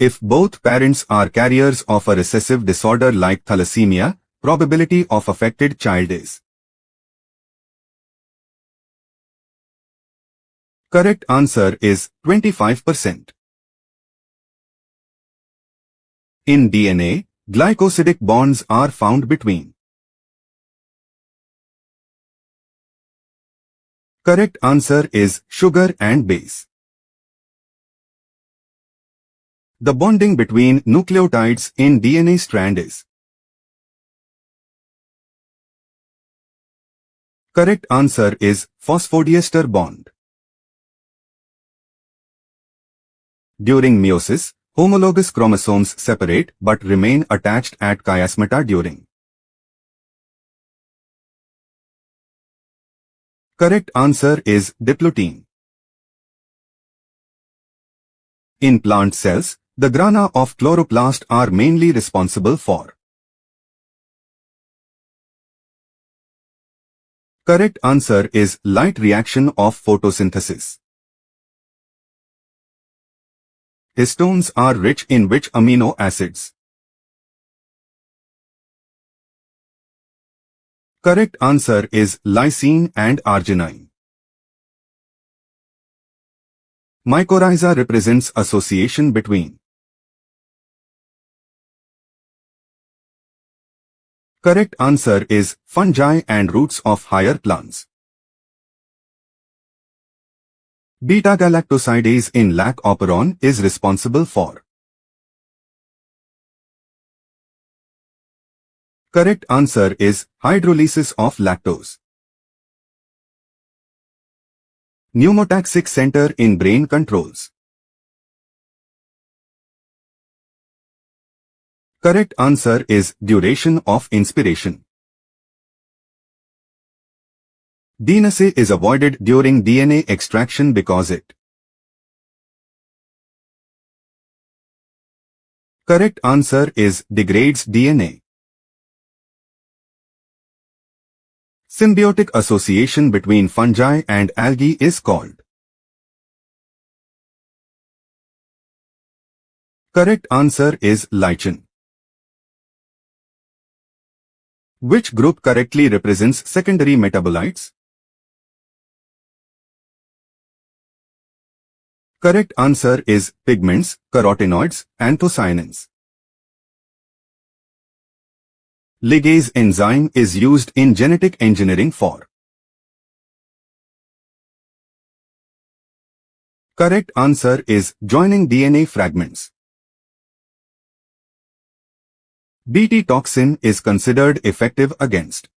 If both parents are carriers of a recessive disorder like thalassemia, probability of affected child is. Correct answer is 25%. In DNA, glycosidic bonds are found between. Correct answer is sugar and base. The bonding between nucleotides in DNA strand is. Correct answer is phosphodiester bond. During meiosis, homologous chromosomes separate but remain attached at chiasmata during. Correct answer is diplotin. In plant cells, the grana of chloroplast are mainly responsible for. Correct answer is light reaction of photosynthesis. Histones are rich in which amino acids? Correct answer is lysine and arginine. Mycorrhiza represents association between. Correct answer is fungi and roots of higher plants. Beta-galactosidase in lac operon is responsible for. Correct answer is hydrolysis of lactose. Pneumotaxic center in brain controls. Correct answer is duration of inspiration. DNA is avoided during DNA extraction because it. Correct answer is degrades DNA. Symbiotic association between fungi and algae is called. Correct answer is lichen. Which group correctly represents secondary metabolites? Correct answer is pigments, carotenoids, anthocyanins. Ligase enzyme is used in genetic engineering for. Correct answer is joining DNA fragments. Bt toxin is considered effective against.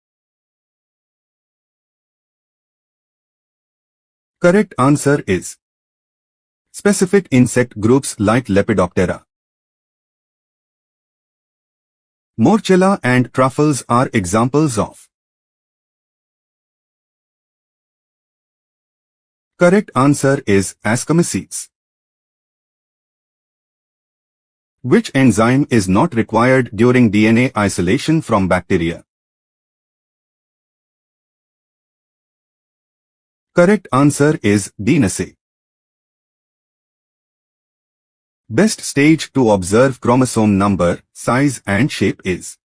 Correct answer is specific insect groups like Lepidoptera. Morchella and truffles are examples of. Correct answer is Ascomycetes. Which enzyme is not required during DNA isolation from bacteria? Correct answer is DNase. Best stage to observe chromosome number, size and shape is.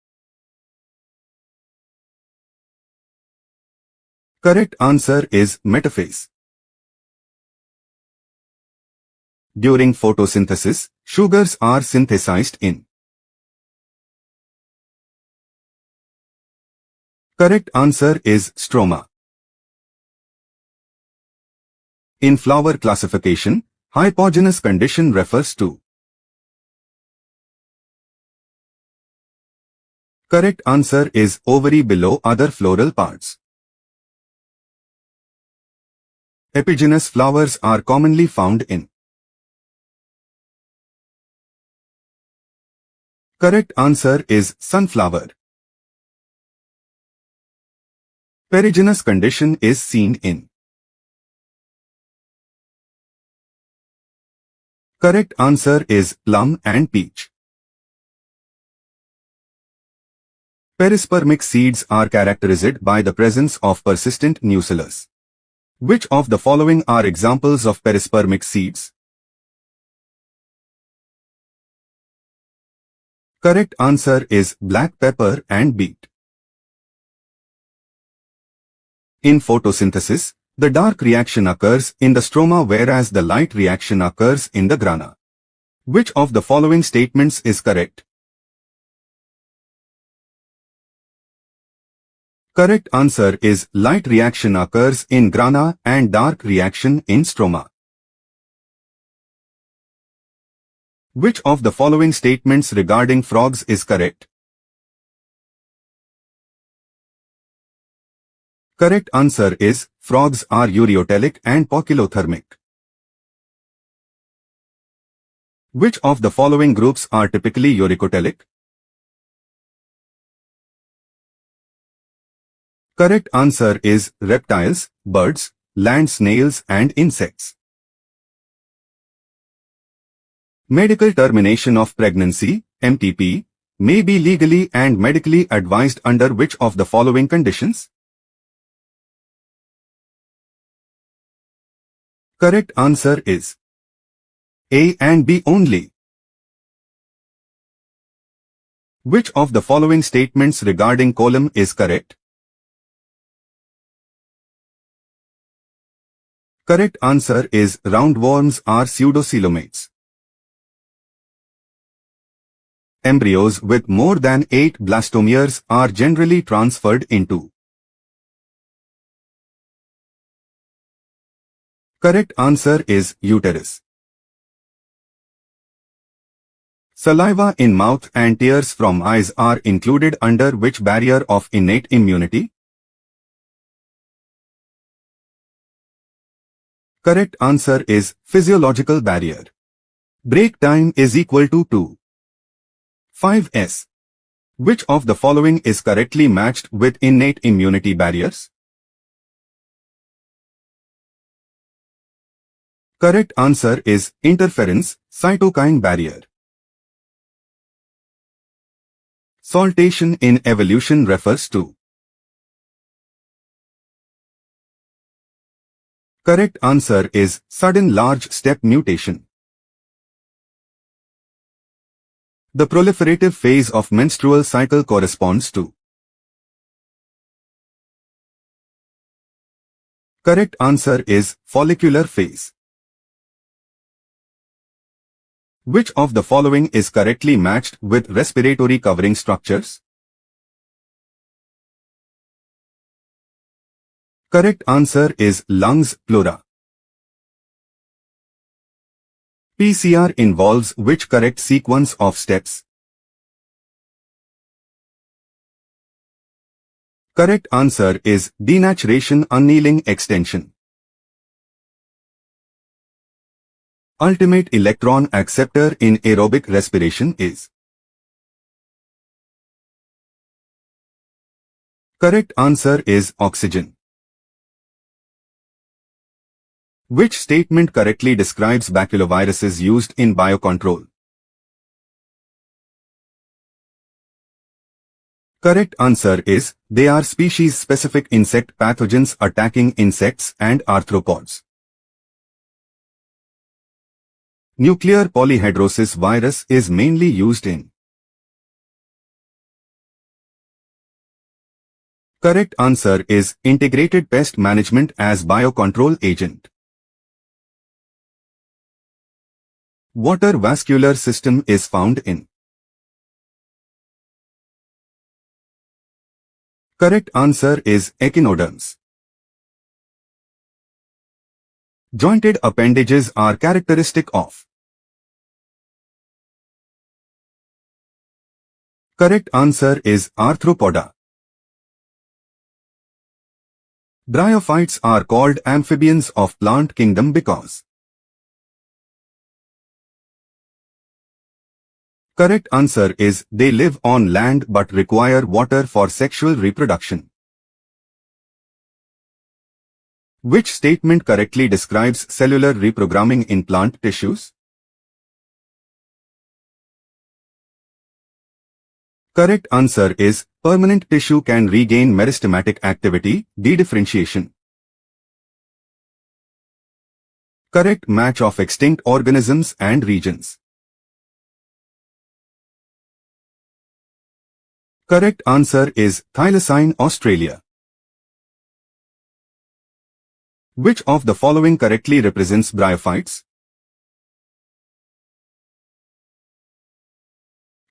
Correct answer is metaphase. During photosynthesis, sugars are synthesized in. Correct answer is stroma. In flower classification, hypogynous condition refers to. Correct answer is ovary below other floral parts. Epigynous flowers are commonly found in. Correct answer is sunflower. Perigynous condition is seen in. Correct answer is plum and peach. Perispermic seeds are characterized by the presence of persistent nucellus. Which of the following are examples of perispermic seeds? Correct answer is black pepper and beet. In photosynthesis, the dark reaction occurs in the stroma whereas the light reaction occurs in the grana. Which of the following statements is correct? Correct answer is light reaction occurs in grana and dark reaction in stroma. Which of the following statements regarding frogs is correct? Correct answer is frogs are ureotelic and poikilothermic. Which of the following groups are typically uricotelic? Correct answer is reptiles, birds, land snails and insects. Medical termination of pregnancy, MTP, may be legally and medically advised under which of the following conditions? Correct answer is A and B only. Which of the following statements regarding colon is correct? Correct answer is roundworms are pseudocoelomates. Embryos with more than 8 blastomeres are generally transferred into. Correct answer is uterus. Saliva in mouth and tears from eyes are included under which barrier of innate immunity? Correct answer is physiological barrier. Break time is equal to 2. 5s. Which of the following is correctly matched with innate immunity barriers? Correct answer is interference, cytokine barrier. Saltation in evolution refers to. Correct answer is sudden large step mutation. The proliferative phase of menstrual cycle corresponds to. Correct answer is follicular phase. Which of the following is correctly matched with respiratory covering structures? Correct answer is lungs, pleura. PCR involves which correct sequence of steps? Correct answer is denaturation annealing extension. Ultimate electron acceptor in aerobic respiration is. Correct answer is oxygen. Which statement correctly describes baculoviruses used in biocontrol? Correct answer is, they are species-specific insect pathogens attacking insects and arthropods. Nuclear polyhedrosis virus is mainly used in. Correct answer is integrated pest management as biocontrol agent. Water vascular system is found in. Correct answer is echinoderms. Jointed appendages are characteristic of. Correct answer is arthropoda. Bryophytes are called amphibians of plant kingdom because. Correct answer is they live on land but require water for sexual reproduction. Which statement correctly describes cellular reprogramming in plant tissues? Correct answer is permanent tissue can regain meristematic activity, dedifferentiation. Correct match of extinct organisms and regions. Correct answer is Thylacine, Australia. Which of the following correctly represents bryophytes?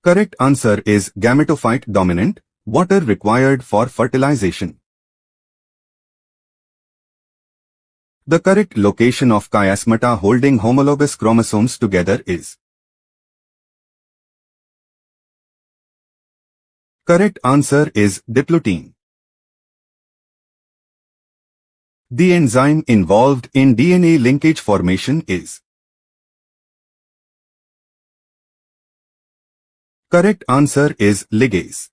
Correct answer is gametophyte dominant, water required for fertilization. The correct location of chiasmata holding homologous chromosomes together is. Correct answer is diplotin. The enzyme involved in DNA linkage formation is. Correct answer is ligase.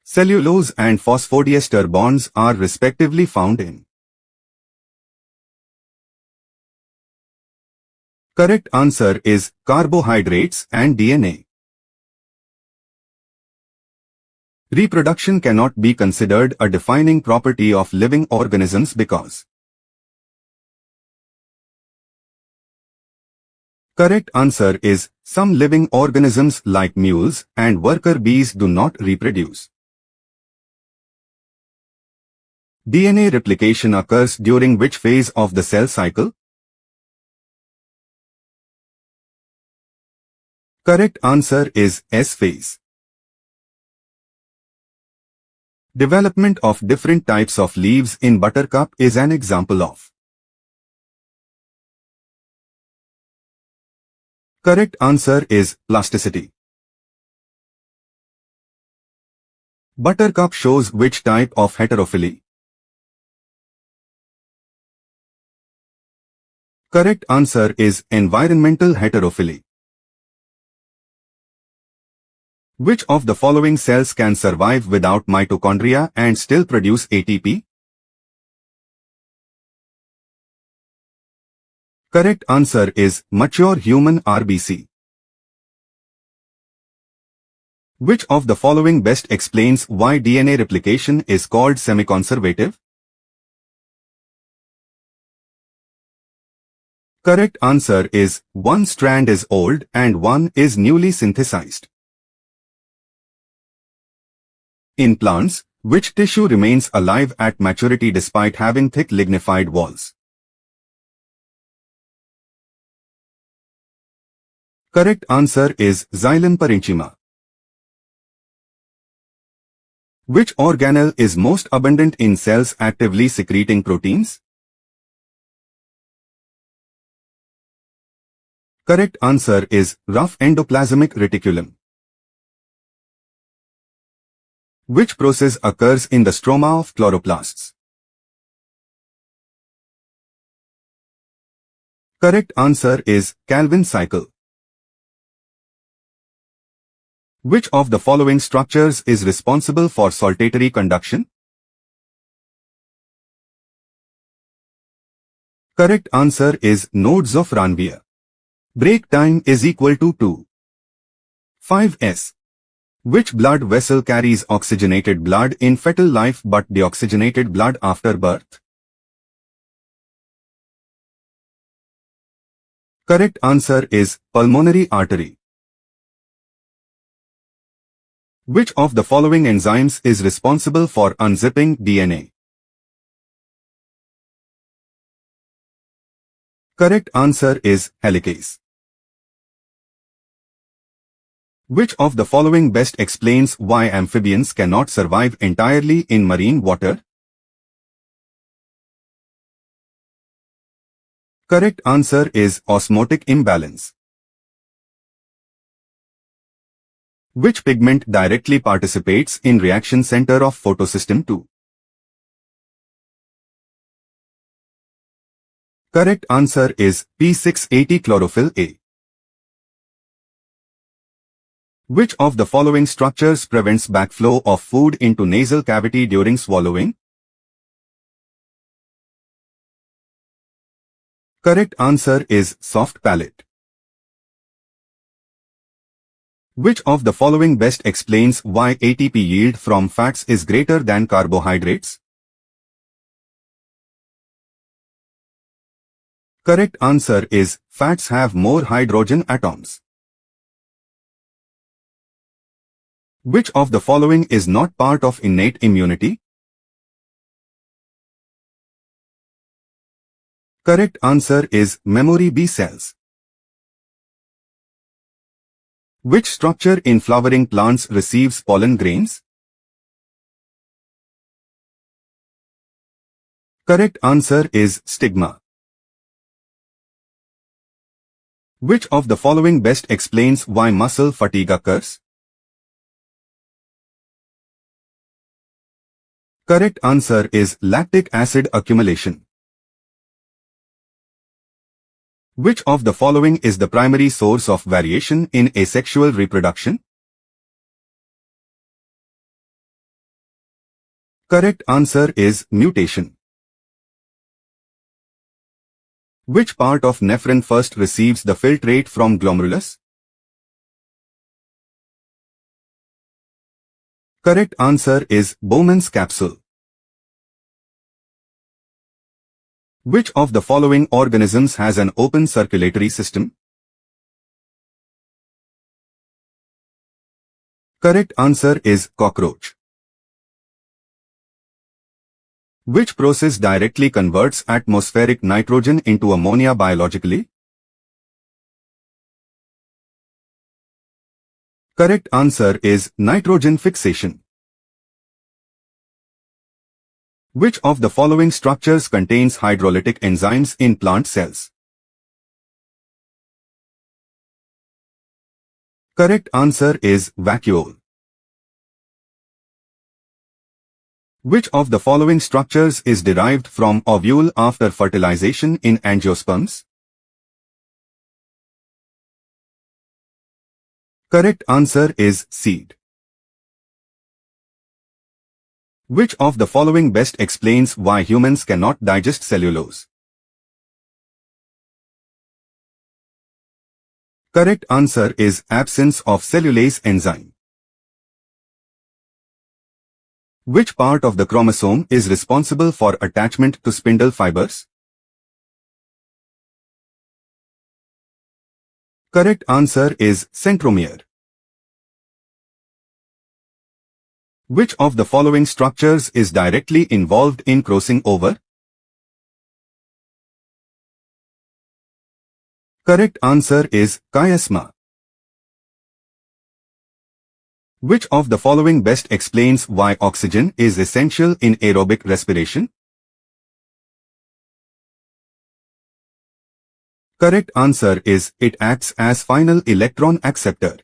Cellulose and phosphodiester bonds are respectively found in. Correct answer is carbohydrates and DNA. Reproduction cannot be considered a defining property of living organisms because. Correct answer is some living organisms like mules and worker bees do not reproduce. DNA replication occurs during which phase of the cell cycle? Correct answer is S phase. Development of different types of leaves in buttercup is an example of. Correct answer is plasticity. Buttercup shows which type of heterophily? Correct answer is environmental heterophily. Which of the following cells can survive without mitochondria and still produce ATP? Correct answer is mature human RBC. Which of the following best explains why DNA replication is called semi-conservative? Correct answer is one strand is old and one is newly synthesized. In plants, which tissue remains alive at maturity despite having thick lignified walls? Correct answer is xylem parenchyma. Which organelle is most abundant in cells actively secreting proteins? Correct answer is rough endoplasmic reticulum. Which process occurs in the stroma of chloroplasts? Correct answer is Calvin cycle. Which of the following structures is responsible for saltatory conduction? Correct answer is nodes of Ranvier. Break time is equal to 2. 5s. Which blood vessel carries oxygenated blood in fetal life but deoxygenated blood after birth? Correct answer is pulmonary artery. Which of the following enzymes is responsible for unzipping DNA? Correct answer is helicase. Which of the following best explains why amphibians cannot survive entirely in marine water? Correct answer is osmotic imbalance. Which pigment directly participates in reaction center of photosystem 2? Correct answer is P680 chlorophyll A. Which of the following structures prevents backflow of food into nasal cavity during swallowing? Correct answer is soft palate. Which of the following best explains why ATP yield from fats is greater than carbohydrates? Correct answer is fats have more hydrogen atoms. Which of the following is not part of innate immunity? Correct answer is memory B cells. Which structure in flowering plants receives pollen grains? Correct answer is stigma. Which of the following best explains why muscle fatigue occurs? Correct answer is lactic acid accumulation. Which of the following is the primary source of variation in asexual reproduction? Correct answer is mutation. Which part of nephron first receives the filtrate from glomerulus? Correct answer is Bowman's capsule. Which of the following organisms has an open circulatory system? Correct answer is cockroach. Which process directly converts atmospheric nitrogen into ammonia biologically? Correct answer is nitrogen fixation. Which of the following structures contains hydrolytic enzymes in plant cells? Correct answer is vacuole. Which of the following structures is derived from ovule after fertilization in angiosperms? Correct answer is seed. Which of the following best explains why humans cannot digest cellulose? Correct answer is absence of cellulase enzyme. Which part of the chromosome is responsible for attachment to spindle fibers? Correct answer is centromere. Which of the following structures is directly involved in crossing over? Correct answer is chiasma. Which of the following best explains why oxygen is essential in aerobic respiration? Correct answer is it acts as final electron acceptor.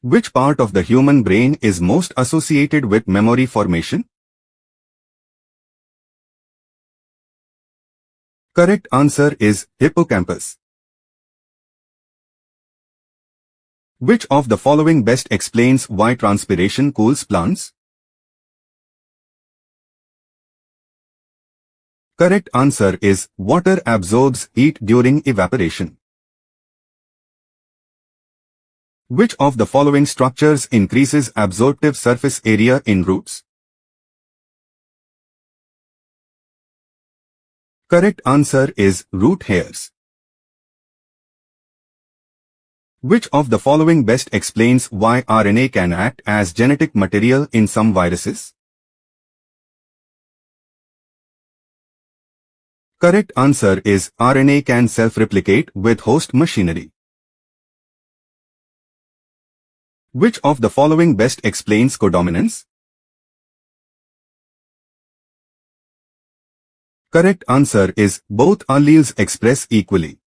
Which part of the human brain is most associated with memory formation? Correct answer is hippocampus. Which of the following best explains why transpiration cools plants? Correct answer is water absorbs heat during evaporation. Which of the following structures increases absorptive surface area in roots? Correct answer is root hairs. Which of the following best explains why RNA can act as genetic material in some viruses? Correct answer is RNA can self-replicate with host machinery. Which of the following best explains codominance? Correct answer is both alleles express equally.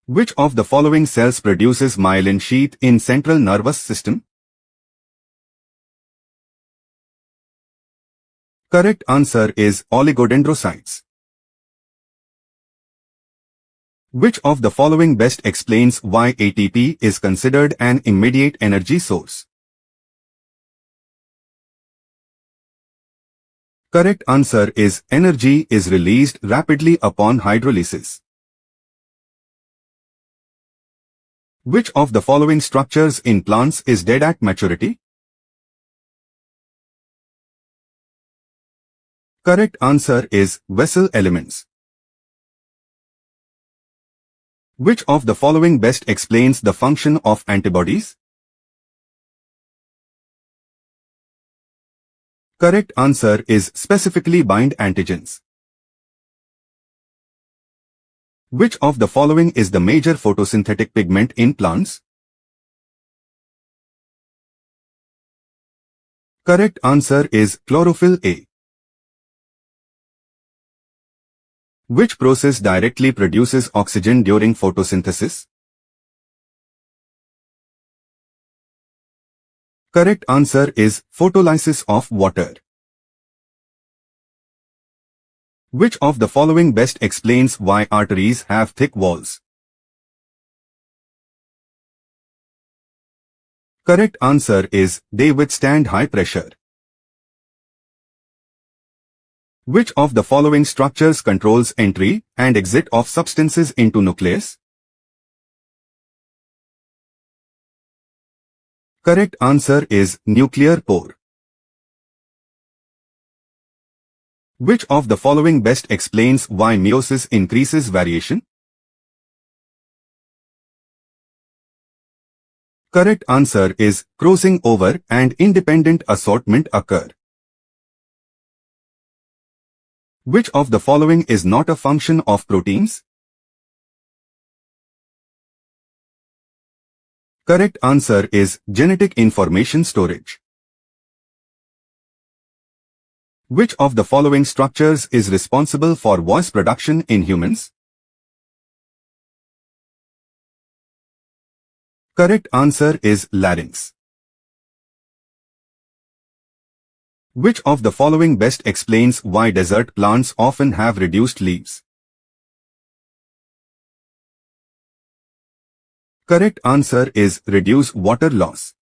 Which of the following cells produces myelin sheath in central nervous system? Correct answer is oligodendrocytes. Which of the following best explains why ATP is considered an immediate energy source? Correct answer is energy is released rapidly upon hydrolysis. Which of the following structures in plants is dead at maturity? Correct answer is vessel elements. Which of the following best explains the function of antibodies? Correct answer is specifically bind antigens. Which of the following is the major photosynthetic pigment in plants? Correct answer is chlorophyll A. Which process directly produces oxygen during photosynthesis? Correct answer is photolysis of water. Which of the following best explains why arteries have thick walls? Correct answer is they withstand high pressure. Which of the following structures controls entry and exit of substances into nucleus? Correct answer is nuclear pore. Which of the following best explains why meiosis increases variation? Correct answer is crossing over and independent assortment occur. Which of the following is not a function of proteins? Correct answer is genetic information storage. Which of the following structures is responsible for voice production in humans? Correct answer is larynx. Which of the following best explains why desert plants often have reduced leaves? Correct answer is reduce water loss.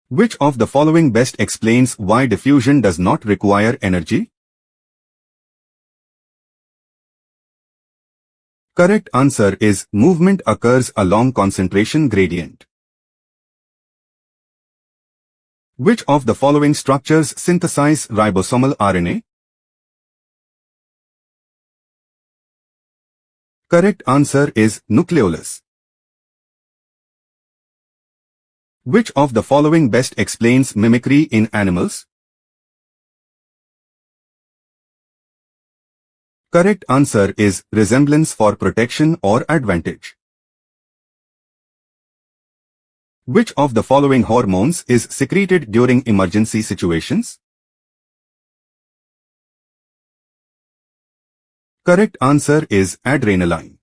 Which of the following best explains why diffusion does not require energy? Correct answer is movement occurs along concentration gradient. Which of the following structures synthesize ribosomal RNA? Correct answer is nucleolus. Which of the following best explains mimicry in animals? Correct answer is resemblance for protection or advantage. Which of the following hormones is secreted during emergency situations? Correct answer is adrenaline.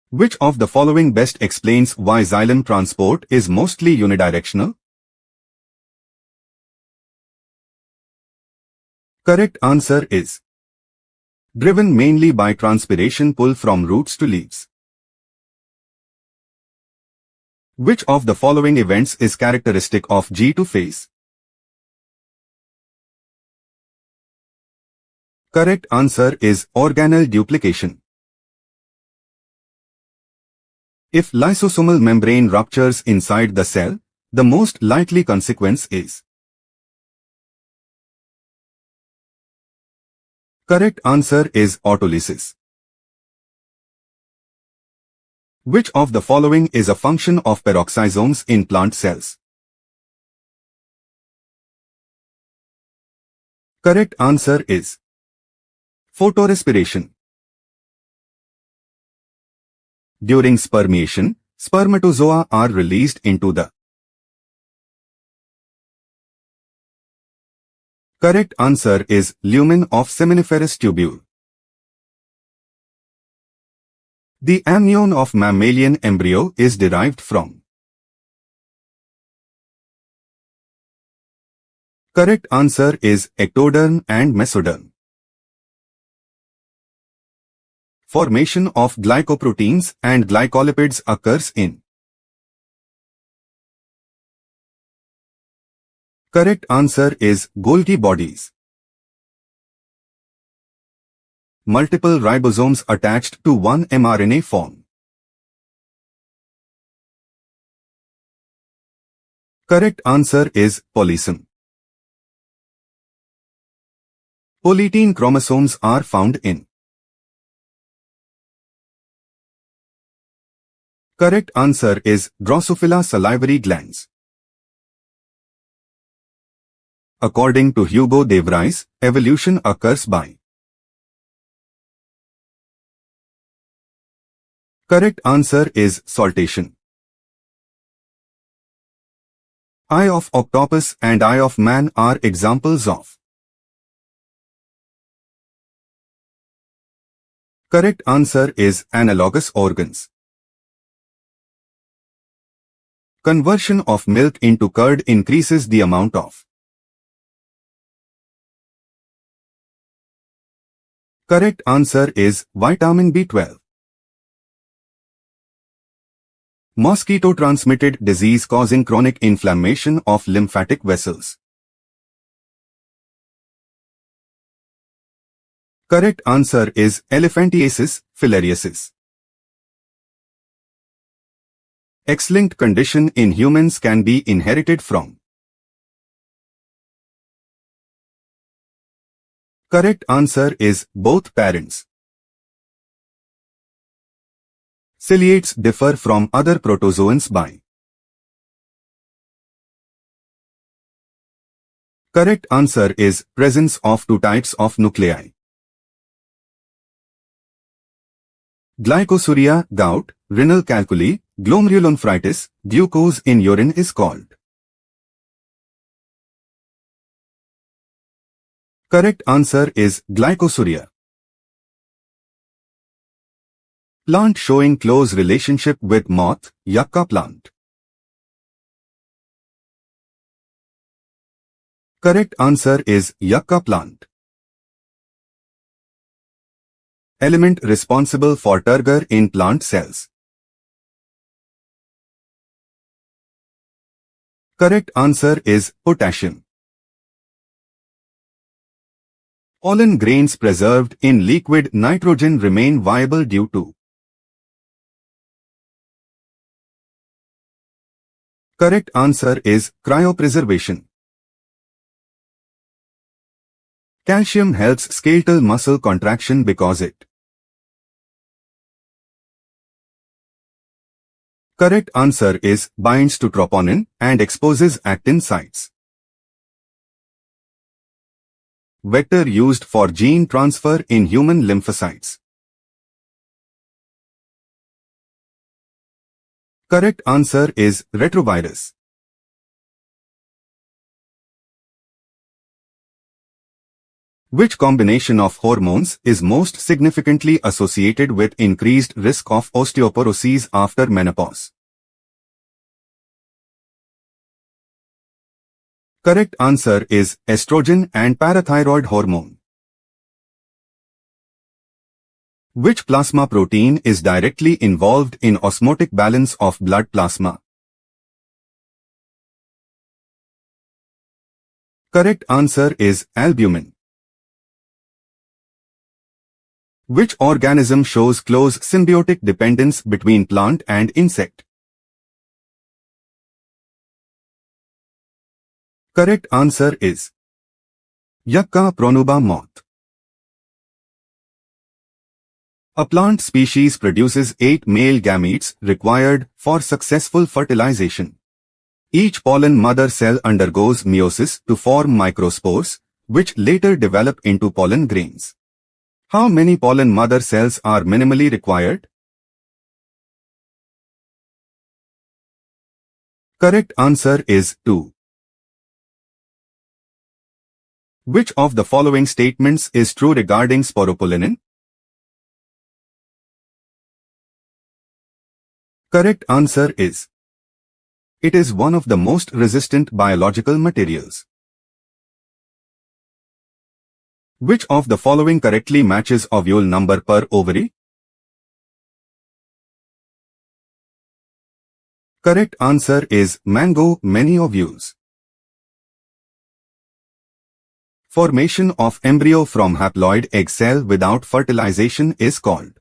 Which of the following best explains why xylem transport is mostly unidirectional? Correct answer is driven mainly by transpiration pull from roots to leaves. Which of the following events is characteristic of G2 phase? Correct answer is organelle duplication. If lysosomal membrane ruptures inside the cell, the most likely consequence is. Correct answer is autolysis. Which of the following is a function of peroxisomes in plant cells? Correct answer is photorespiration. During spermiation, spermatozoa are released into the. Correct answer is lumen of seminiferous tubule. The amnion of mammalian embryo is derived from. Correct answer is ectoderm and mesoderm. Formation of glycoproteins and glycolipids occurs in. Correct answer is Golgi bodies. Multiple ribosomes attached to one mRNA form. Correct answer is polysome. polytene chromosomes are found in? Correct answer is Drosophila salivary glands. According to Hugo de Vries, evolution occurs by. Correct answer is saltation. Eye of octopus and eye of man are examples of. Correct answer is analogous organs. Conversion of milk into curd increases the amount of. Correct answer is vitamin B12. Mosquito-transmitted disease causing chronic inflammation of lymphatic vessels. Correct answer is elephantiasis filariasis. X-linked condition in humans can be inherited from. Correct answer is both parents. Ciliates differ from other protozoans by. Correct answer is presence of two types of nuclei. Glycosuria, gout, renal calculi, glomerulonephritis, glucose in urine is called. Correct answer is glycosuria. Plant showing close relationship with moth, yucca plant. Correct answer is yucca plant. Element responsible for turgor in plant cells. Correct answer is potassium. Pollen grains preserved in liquid nitrogen remain viable due to. Correct answer is cryopreservation. Calcium helps skeletal muscle contraction because it. Correct answer is binds to troponin and exposes actin sites. Vector used for gene transfer in human lymphocytes. Correct answer is retrovirus. Which combination of hormones is most significantly associated with increased risk of osteoporosis after menopause? Correct answer is estrogen and parathyroid hormone. Which plasma protein is directly involved in osmotic balance of blood plasma? Correct answer is albumin. Which organism shows close symbiotic dependence between plant and insect? Correct answer is Yucca pronuba moth. A plant species produces 8 male gametes required for successful fertilization. Each pollen mother cell undergoes meiosis to form microspores, which later develop into pollen grains. How many pollen mother cells are minimally required? Correct answer is 2. Which of the following statements is true regarding sporopollenin? Correct answer is. It is one of the most resistant biological materials. Which of the following correctly matches ovule number per ovary? Correct answer is mango, many ovules. Formation of embryo from haploid egg cell without fertilization is called.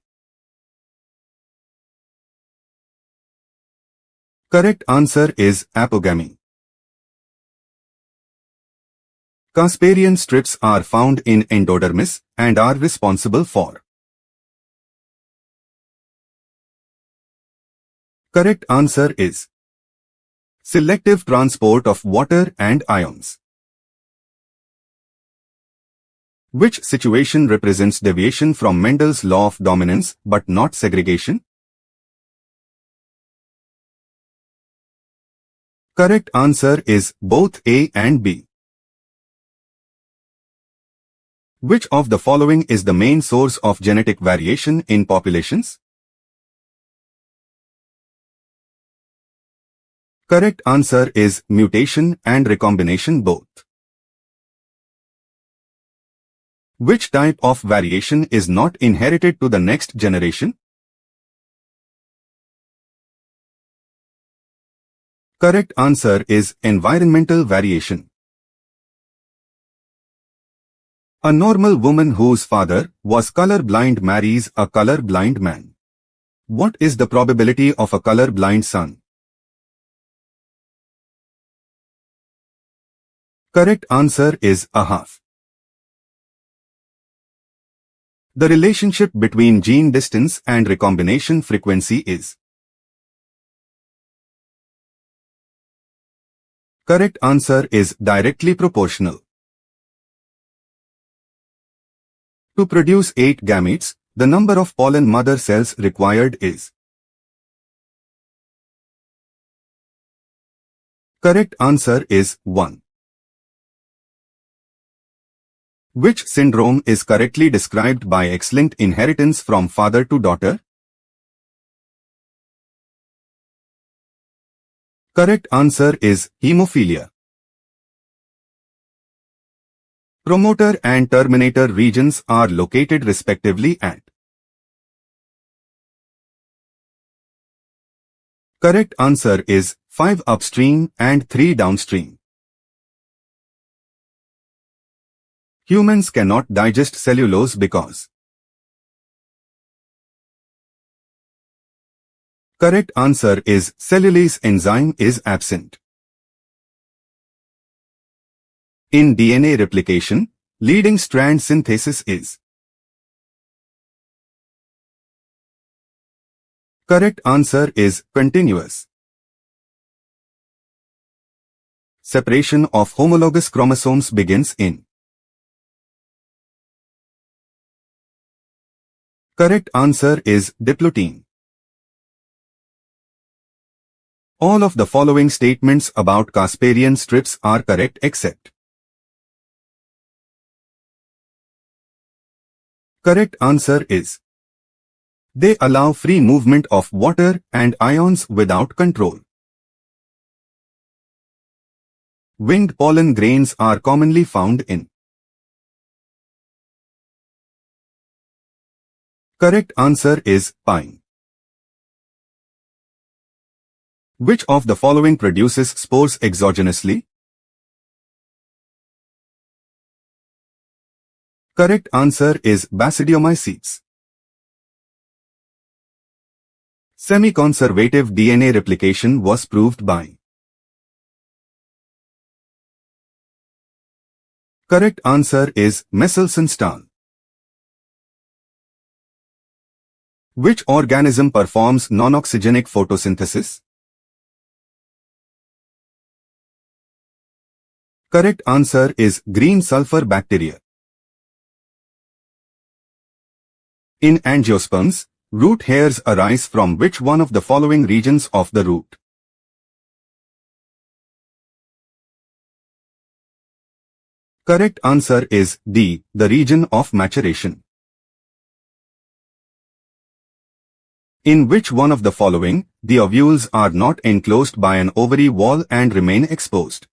Correct answer is apogamy. Casparian strips are found in endodermis and are responsible for. Correct answer is selective transport of water and ions. Which situation represents deviation from Mendel's law of dominance but not segregation? Correct answer is both A and B. Which of the following is the main source of genetic variation in populations? Correct answer is mutation and recombination both. Which type of variation is not inherited to the next generation? Correct answer is environmental variation. A normal woman whose father was color-blind marries a color-blind man. What is the probability of a color-blind son? Correct answer is a half. The relationship between gene distance and recombination frequency is. Correct answer is directly proportional. To produce 8 gametes, the number of pollen mother cells required is. Correct answer is 1. Which syndrome is correctly described by X-linked inheritance from father to daughter? Correct answer is hemophilia. Promoter and terminator regions are located respectively at. Correct answer is 5 upstream and 3 downstream. Humans cannot digest cellulose because. Correct answer is cellulase enzyme is absent. In DNA replication, leading strand synthesis is. Correct answer is continuous. Separation of homologous chromosomes begins in. Correct answer is diplotin. All of the following statements about Casparian strips are correct except. Correct answer is. They allow free movement of water and ions without control. Winged pollen grains are commonly found in. Correct answer is pine. Which of the following produces spores exogenously? Correct answer is basidiomycetes. Semi-conservative DNA replication was proved by. Correct answer is Mendelssohn-Stahl. Which organism performs non-oxygenic photosynthesis? Correct answer is green sulfur bacteria. In angiosperms, root hairs arise from which one of the following regions of the root? Correct answer is D, the region of maturation. In which one of the following, the ovules are not enclosed by an ovary wall and remain exposed?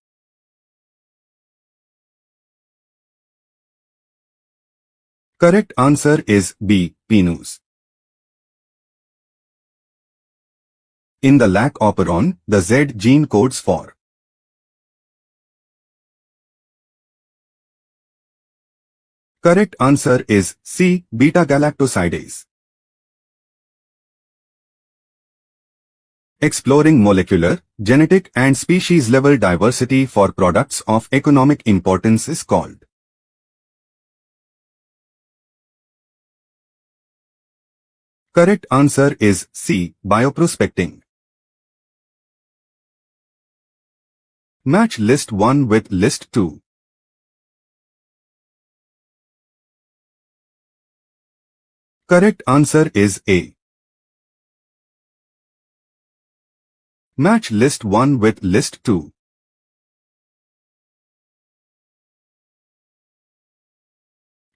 Correct answer is B, pinus. In the lac operon, the Z gene codes for. Correct answer is C, beta-galactosidase. Exploring molecular, genetic and species-level diversity for products of economic importance is called. Correct answer is C. Bioprospecting. Match list 1 with list 2. Correct answer is A. Match list 1 with list 2.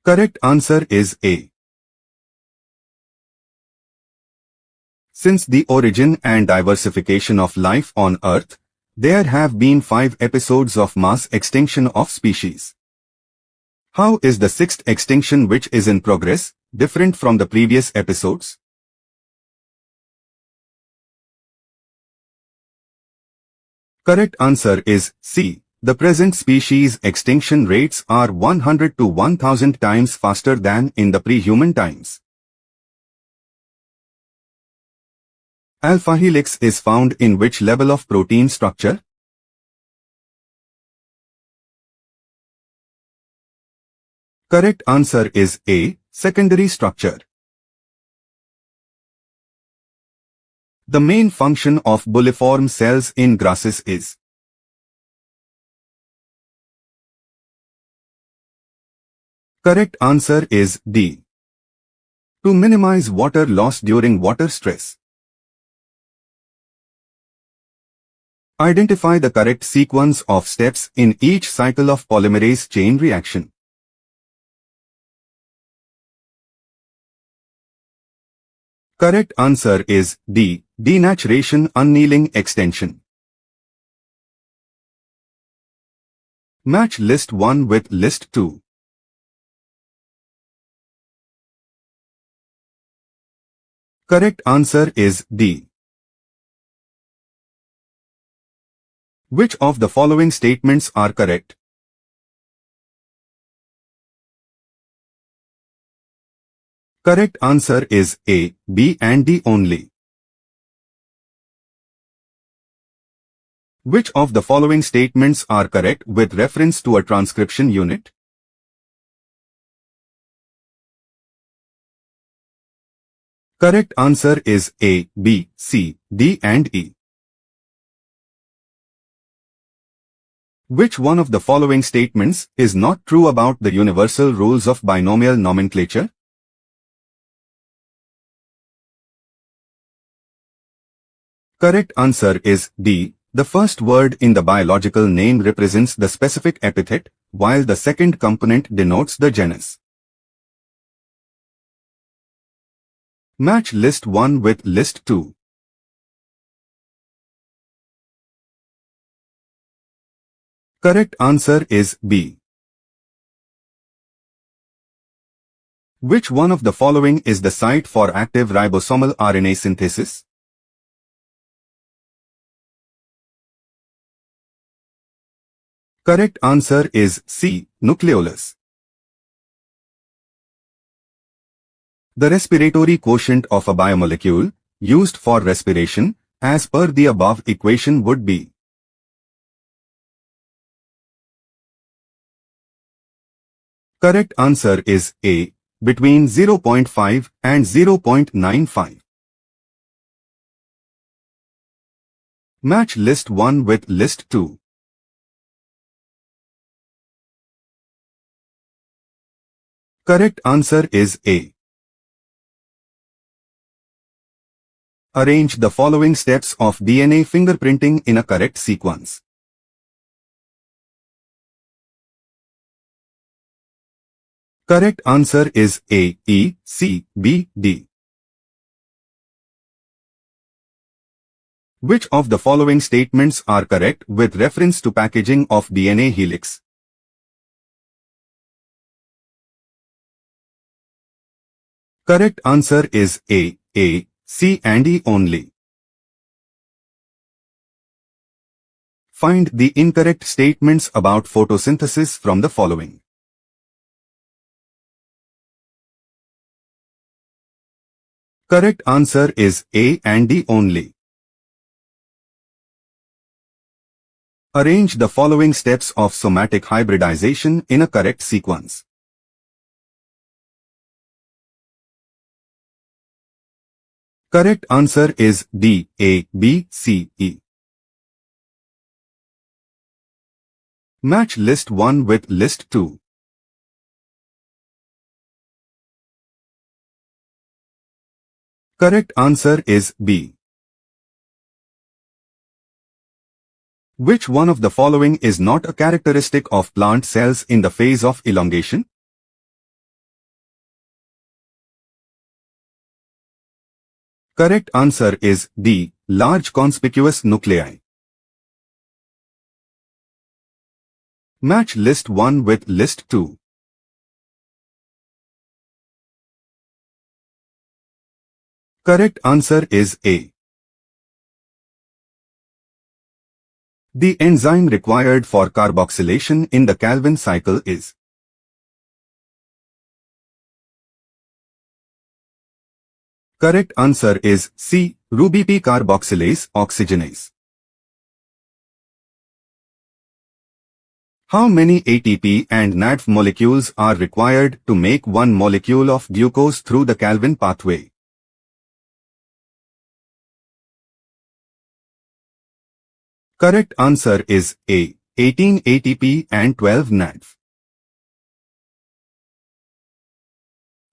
Correct answer is A. Since the origin and diversification of life on Earth, there have been 5 episodes of mass extinction of species. How is the 6th extinction, which is in progress, different from the previous episodes? Correct answer is C. The present species extinction rates are 100 to 1000 times faster than in the pre-human times. Alpha helix is found in which level of protein structure? Correct answer is A. Secondary structure. The main function of bulliform cells in grasses is? Correct answer is D. To minimize water loss during water stress. Identify the correct sequence of steps in each cycle of polymerase chain reaction. Correct answer is D. Denaturation, annealing, extension. Match list 1 with list 2. Correct answer is D. Which of the following statements are correct? Correct answer is A, B and D only. Which of the following statements are correct with reference to a transcription unit? Correct answer is A, B, C, D and E. Which one of the following statements is not true about the universal rules of binomial nomenclature? Correct answer is D. The first word in the biological name represents the specific epithet, while the second component denotes the genus. Match list 1 with list 2. Correct answer is B. Which one of the following is the site for active ribosomal RNA synthesis? Correct answer is C. Nucleolus. The respiratory quotient of a biomolecule, used for respiration, as per the above equation would be? Correct answer is A. Between 0.5 and 0.95. Match list 1 with list 2. Correct answer is A. Arrange the following steps of DNA fingerprinting in a correct sequence. Correct answer is A, E, C, B, D. Which of the following statements are correct with reference to packaging of DNA helix? Correct answer is A, C and E only. Find the incorrect statements about photosynthesis from the following. Correct answer is A and D only. Arrange the following steps of somatic hybridization in a correct sequence. Correct answer is D, A, B, C, E. Match list 1 with list 2. Correct answer is B. Which one of the following is not a characteristic of plant cells in the phase of elongation? Correct answer is D, large conspicuous nuclei. Match list 1 with list 2. Correct answer is A. The enzyme required for carboxylation in the Calvin cycle is. Correct answer is C, Ruby P carboxylase oxygenase. How many ATP and NADP molecules are required to make one molecule of glucose through the Calvin pathway? Correct answer is A, 18 ATP and 12 NADP.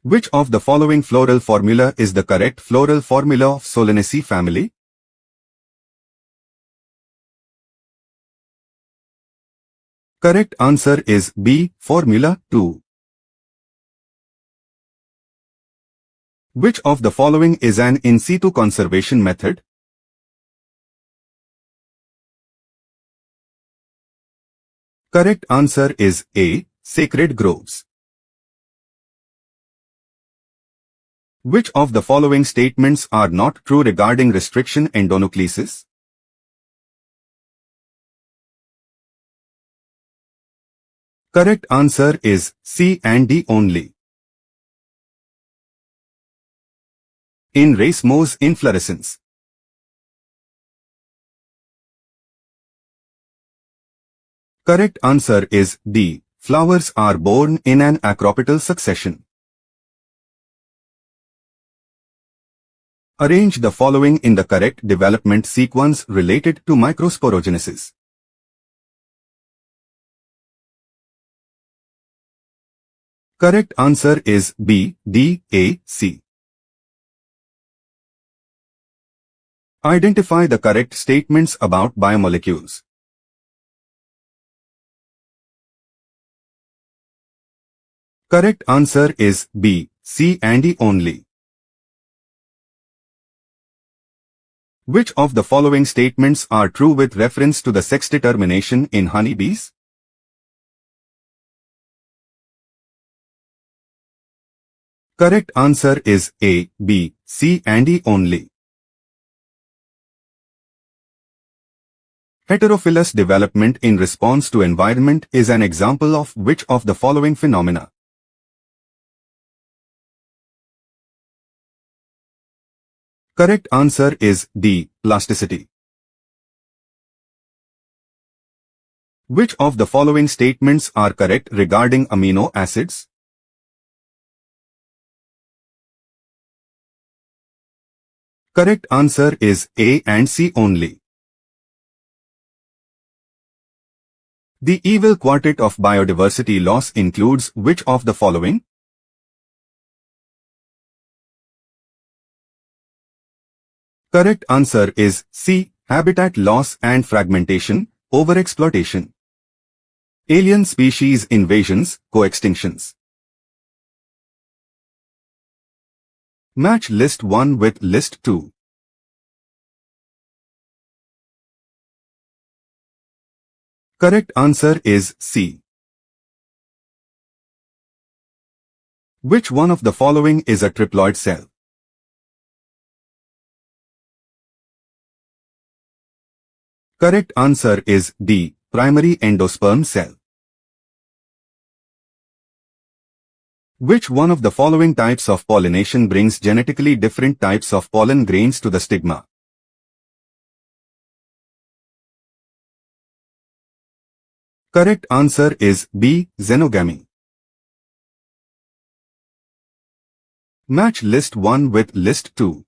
Which of the following floral formula is the correct floral formula of Solanaceae family? Correct answer is B, formula 2. Which of the following is an in situ conservation method? Correct answer is A, sacred groves. Which of the following statements are not true regarding restriction endonucleases? Correct answer is C and D only. In racemose inflorescence. Correct answer is D. Flowers are born in an acropetal succession. Arrange the following in the correct development sequence related to microsporogenesis. Correct answer is B, D, A, C. Identify the correct statements about biomolecules. Correct answer is B, C and E only. Which of the following statements are true with reference to the sex determination in honeybees? Correct answer is A, B, C and E only. Heterophilous development in response to environment is an example of which of the following phenomena? Correct answer is D, plasticity. Which of the following statements are correct regarding amino acids? Correct answer is A and C only. The evil quartet of biodiversity loss includes which of the following? Correct answer is C, habitat loss and fragmentation, overexploitation. Alien species invasions, coextinctions. Match list 1 with list 2. Correct answer is C. Which one of the following is a triploid cell? Correct answer is D, primary endosperm cell. Which one of the following types of pollination brings genetically different types of pollen grains to the stigma? Correct answer is B. Xenogamy. Match list 1 with list 2.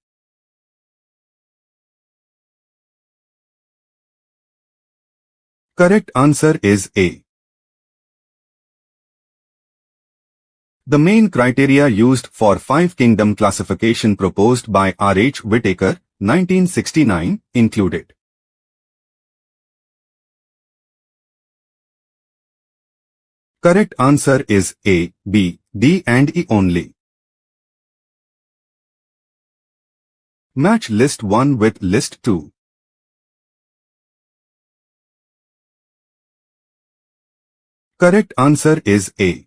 Correct answer is A. The main criteria used for five-kingdom classification proposed by R. H. Whittaker, 1969, included: correct answer is A, B, D and E only. Match list 1 with list 2. Correct answer is A.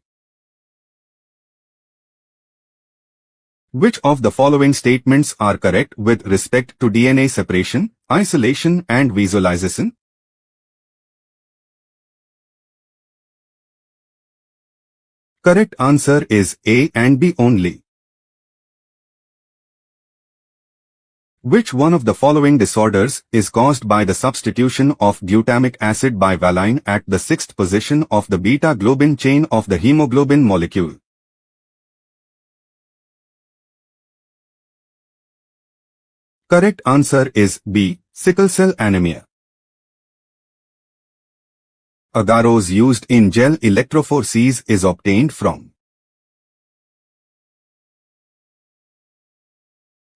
Which of the following statements are correct with respect to DNA separation, isolation and visualization? Correct answer is A and B only. Which one of the following disorders is caused by the substitution of glutamic acid by valine at the 6th position of the beta-globin chain of the hemoglobin molecule? Correct answer is B. Sickle cell anemia. Agarose used in gel electrophoresis is obtained from.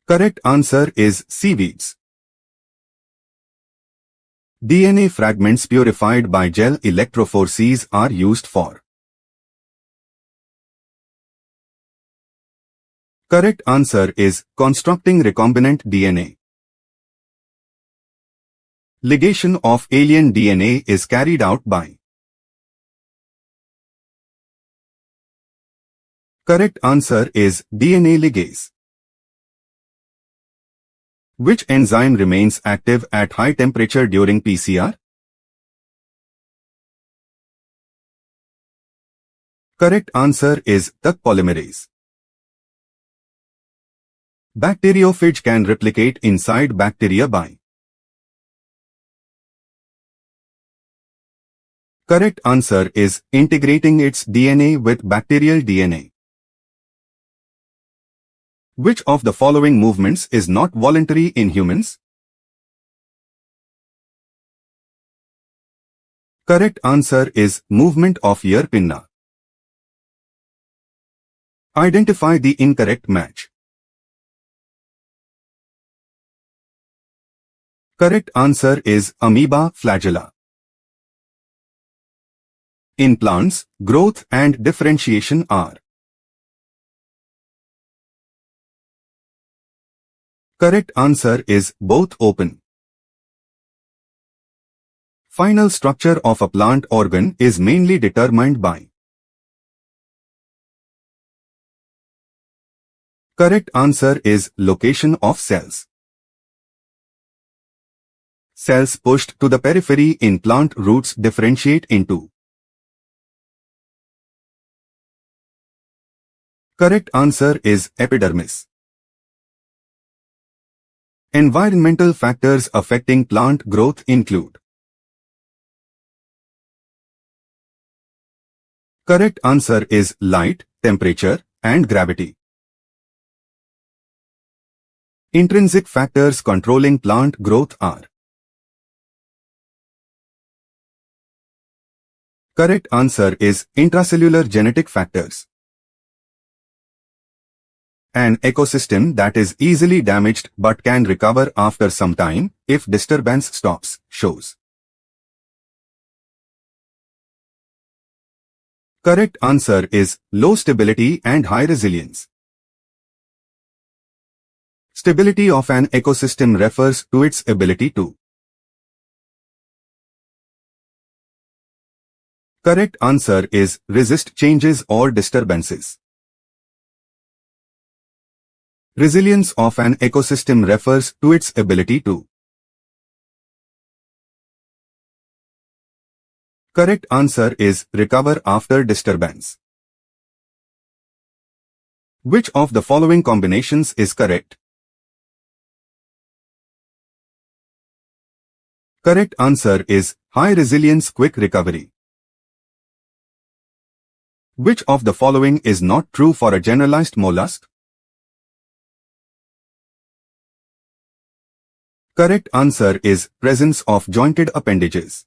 Correct answer is seaweeds. DNA fragments purified by gel electrophoresis are used for. Correct answer is constructing recombinant DNA. Ligation of alien DNA is carried out by. Correct answer is DNA ligase. Which enzyme remains active at high temperature during PCR? Correct answer is TAC polymerase. Bacteriophage can replicate inside bacteria by. Correct answer is integrating its DNA with bacterial DNA. Which of the following movements is not voluntary in humans? Correct answer is movement of ear pinna. Identify the incorrect match. Correct answer is amoeba flagella. In plants, growth and differentiation are. Correct answer is both open. Final structure of a plant organ is mainly determined by. Correct answer is location of cells. Cells pushed to the periphery in plant roots differentiate into. Correct answer is epidermis. Environmental factors affecting plant growth include. Correct answer is light, temperature, and gravity. Intrinsic factors controlling plant growth are. Correct answer is intracellular genetic factors. An ecosystem that is easily damaged but can recover after some time if disturbance stops, shows. Correct answer is low stability and high resilience. Stability of an ecosystem refers to its ability to. Correct answer is resist changes or disturbances. Resilience of an ecosystem refers to its ability to. Correct answer is recover after disturbance. Which of the following combinations is correct? Correct answer is high resilience quick recovery. Which of the following is not true for a generalized mollusk? Correct answer is presence of jointed appendages.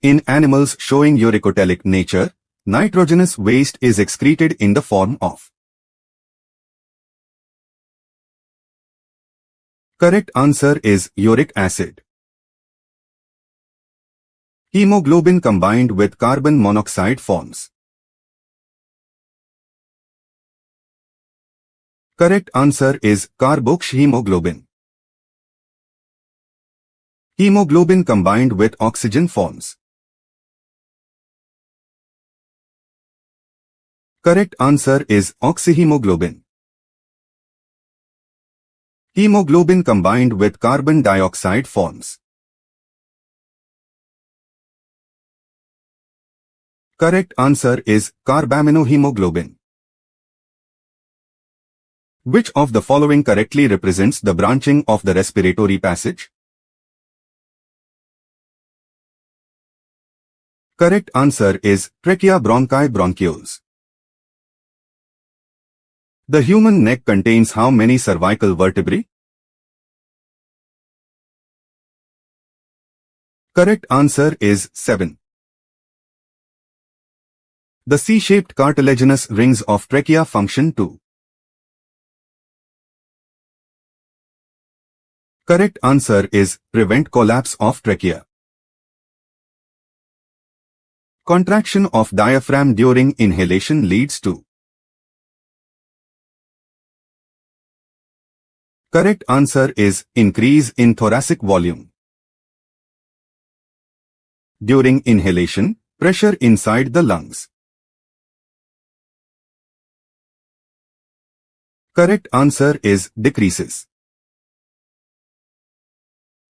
In animals showing uricotelic nature, nitrogenous waste is excreted in the form of. Correct answer is uric acid. Hemoglobin combined with carbon monoxide forms. Correct answer is carboxyhemoglobin. Hemoglobin combined with oxygen forms. Correct answer is oxyhemoglobin. Hemoglobin combined with carbon dioxide forms. Correct answer is carbaminohemoglobin. Which of the following correctly represents the branching of the respiratory passage? Correct answer is trachea bronchi bronchioles. The human neck contains how many cervical vertebrae? Correct answer is 7. The C-shaped cartilaginous rings of trachea function too. Correct answer is prevent collapse of trachea. Contraction of diaphragm during inhalation leads to. Correct answer is increase in thoracic volume. During inhalation, pressure inside the lungs. Correct answer is decreases.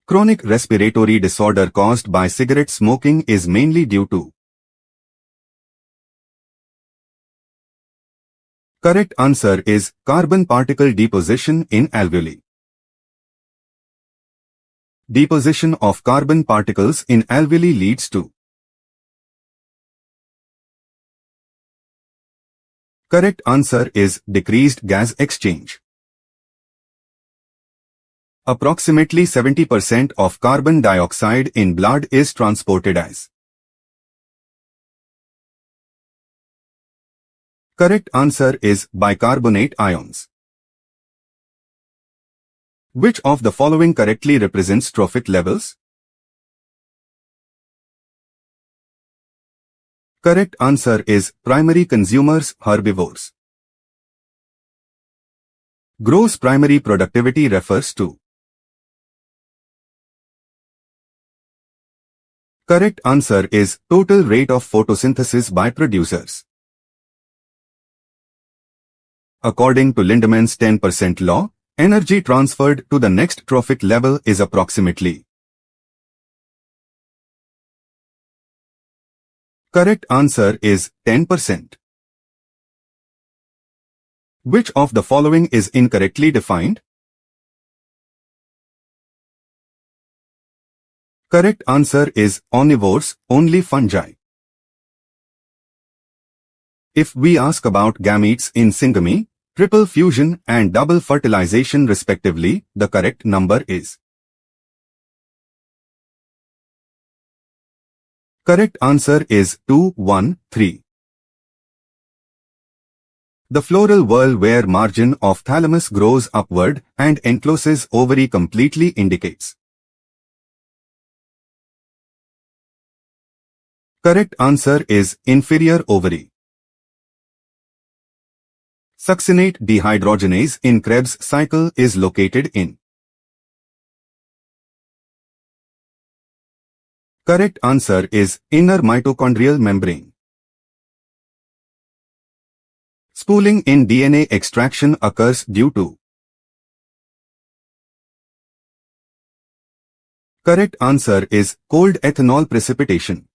Chronic respiratory disorder caused by cigarette smoking is mainly due to. Correct answer is carbon particle deposition in alveoli. Deposition of carbon particles in alveoli leads to. Correct answer is decreased gas exchange. Approximately 70% of carbon dioxide in blood is transported as. Correct answer is bicarbonate ions. Which of the following correctly represents trophic levels? Correct answer is primary consumers, herbivores. Gross primary productivity refers to. Correct answer is total rate of photosynthesis by producers. According to Lindemann's 10% law, energy transferred to the next trophic level is approximately. Correct answer is 10%. Which of the following is incorrectly defined? Correct answer is omnivores, only fungi. If we ask about gametes in syngamy, triple fusion and double fertilization respectively, the correct number is. Correct answer is 2, 1, 3. The floral whorl where margin of thalamus grows upward and encloses ovary completely indicates. Correct answer is inferior ovary. Succinate dehydrogenase in Krebs cycle is located in. Correct answer is inner mitochondrial membrane. Spooling in DNA extraction occurs due to. Correct answer is cold ethanol precipitation.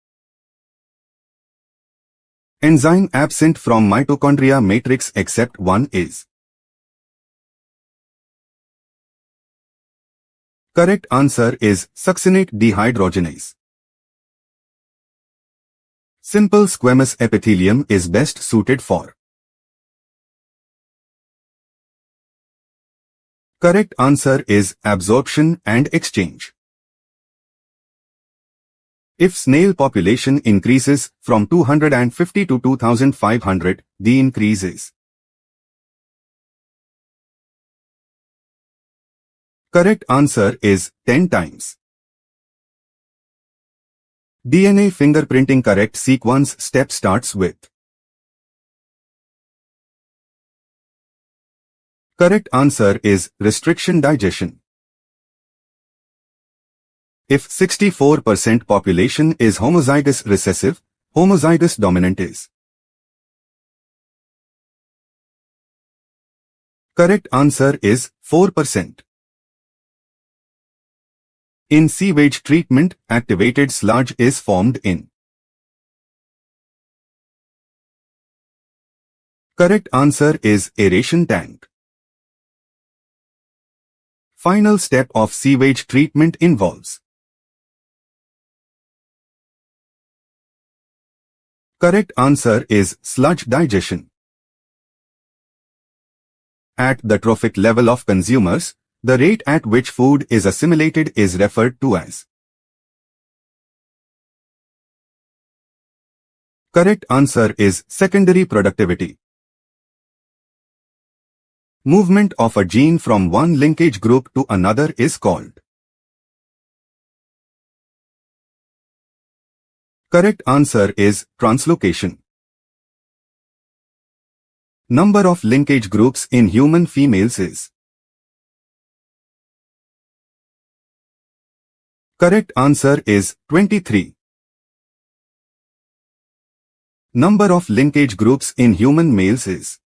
Enzyme absent from mitochondria matrix except one is. Correct answer is succinate dehydrogenase. Simple squamous epithelium is best suited for. Correct answer is absorption and exchange. If snail population increases from 250 to 2500, the increase is. Correct answer is 10 times. DNA fingerprinting correct sequence step starts with. Correct answer is restriction digestion. If 64% population is homozygous recessive, homozygous dominant is. Correct answer is 4%. In sewage treatment, activated sludge is formed in. Correct answer is aeration tank. Final step of sewage treatment involves. Correct answer is sludge digestion. At the trophic level of consumers, the rate at which food is assimilated is referred to as. Correct answer is secondary productivity. Movement of a gene from one linkage group to another is called. Correct answer is translocation. Number of linkage groups in human females is. Correct answer is 23. Number of linkage groups in human males is.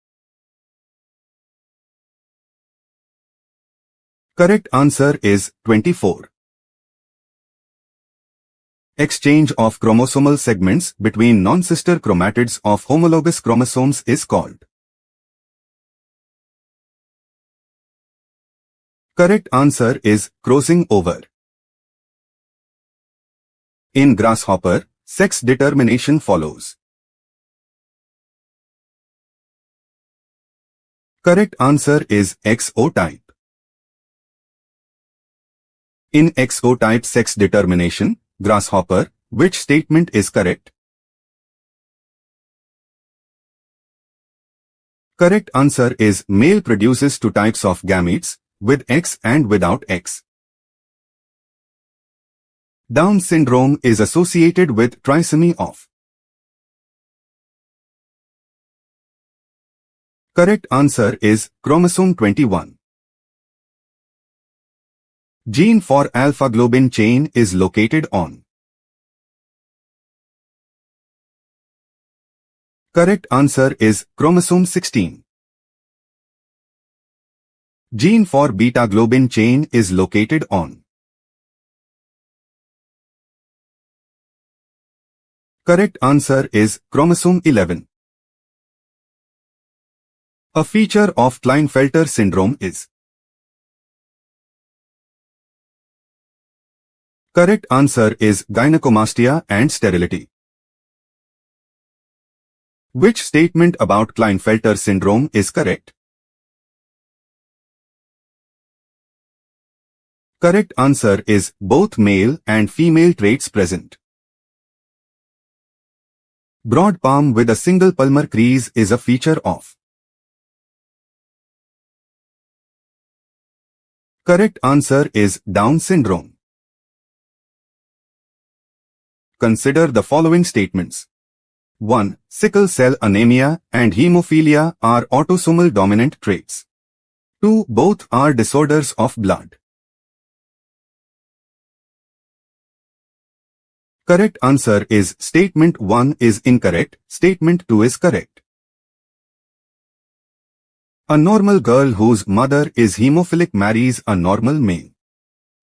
Correct answer is 24. Exchange of chromosomal segments between non-sister chromatids of homologous chromosomes is called. Correct answer is crossing over. In grasshopper, sex determination follows. Correct answer is XO type. In XO type sex determination, grasshopper, which statement is correct? Correct answer is male produces two types of gametes, with X and without X. Down syndrome is associated with trisomy of. Correct answer is chromosome 21. Gene for alpha-globin chain is located on. Correct answer is chromosome 16. Gene for beta-globin chain is located on. Correct answer is chromosome 11. A feature of Klinefelter syndrome is. Correct answer is gynecomastia and sterility. Which statement about Klinefelter syndrome is correct? Correct answer is both male and female traits present. Broad palm with a single palmar crease is a feature of. Correct answer is Down syndrome. Consider the following statements. 1. Sickle cell anemia and hemophilia are autosomal dominant traits. 2. Both are disorders of blood. Correct answer is statement 1 is incorrect, statement 2 is correct. A normal girl whose mother is hemophilic marries a normal male.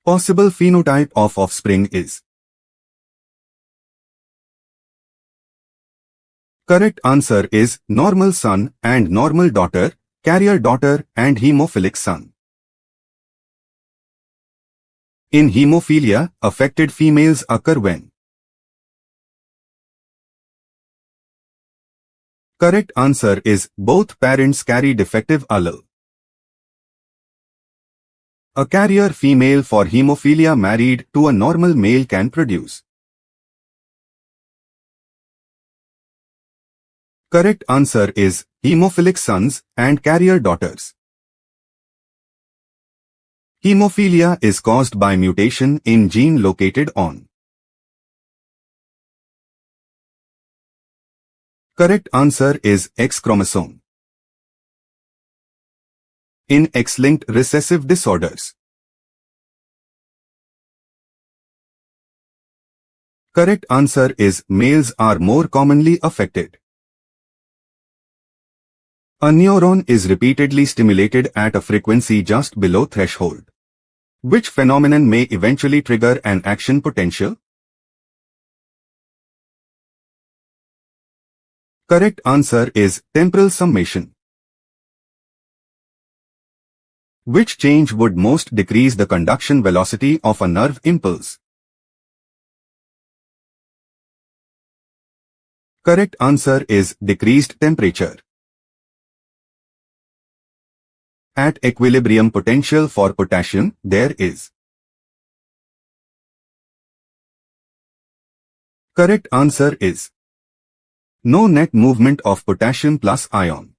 Possible phenotype of offspring is. Correct answer is normal son and normal daughter, carrier daughter and hemophilic son. In hemophilia, affected females occur when Correct answer is both parents carry defective allele. A carrier female for hemophilia married to a normal male can produce. Correct answer is hemophilic sons and carrier daughters. Hemophilia is caused by mutation in gene located on. Correct answer is X chromosome. In X-linked recessive disorders. Correct answer is males are more commonly affected. A neuron is repeatedly stimulated at a frequency just below threshold. Which phenomenon may eventually trigger an action potential? Correct answer is temporal summation. Which change would most decrease the conduction velocity of a nerve impulse? Correct answer is decreased temperature. At equilibrium potential for potassium, there is. Correct answer is no net movement of potassium plus ion.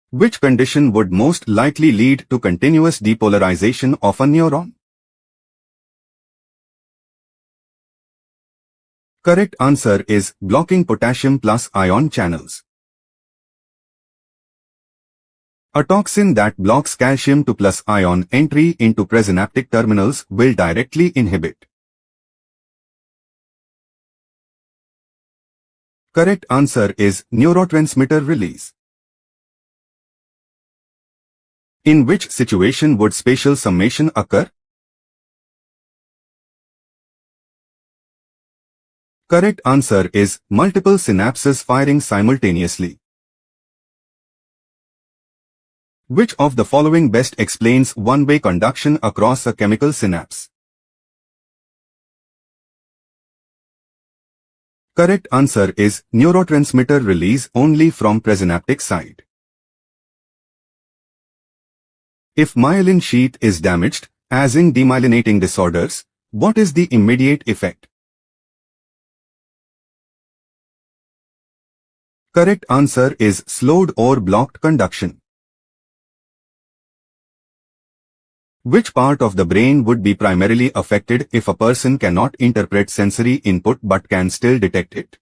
Which condition would most likely lead to continuous depolarization of a neuron? Correct answer is blocking potassium plus ion channels. A toxin that blocks calcium to plus ion entry into presynaptic terminals will directly inhibit. Correct answer is neurotransmitter release. In which situation would spatial summation occur? Correct answer is multiple synapses firing simultaneously. Which of the following best explains one-way conduction across a chemical synapse? Correct answer is neurotransmitter release only from presynaptic side. If myelin sheath is damaged, as in demyelinating disorders, what is the immediate effect? Correct answer is slowed or blocked conduction. Which part of the brain would be primarily affected if a person cannot interpret sensory input but can still detect it?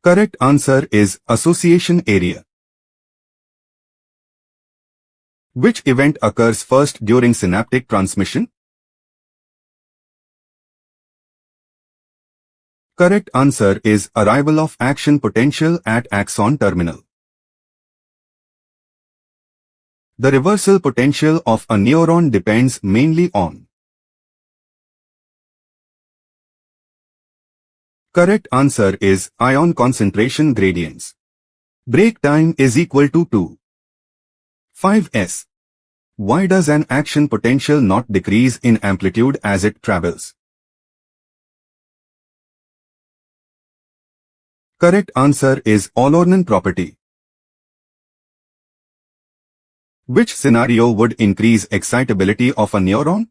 Correct answer is association area. Which event occurs first during synaptic transmission? Correct answer is arrival of action potential at axon terminal. The reversal potential of a neuron depends mainly on. Correct answer is ion concentration gradients. Break time is equal to 2. 5s. Why does an action potential not decrease in amplitude as it travels? Correct answer is Olornan property. Which scenario would increase excitability of a neuron?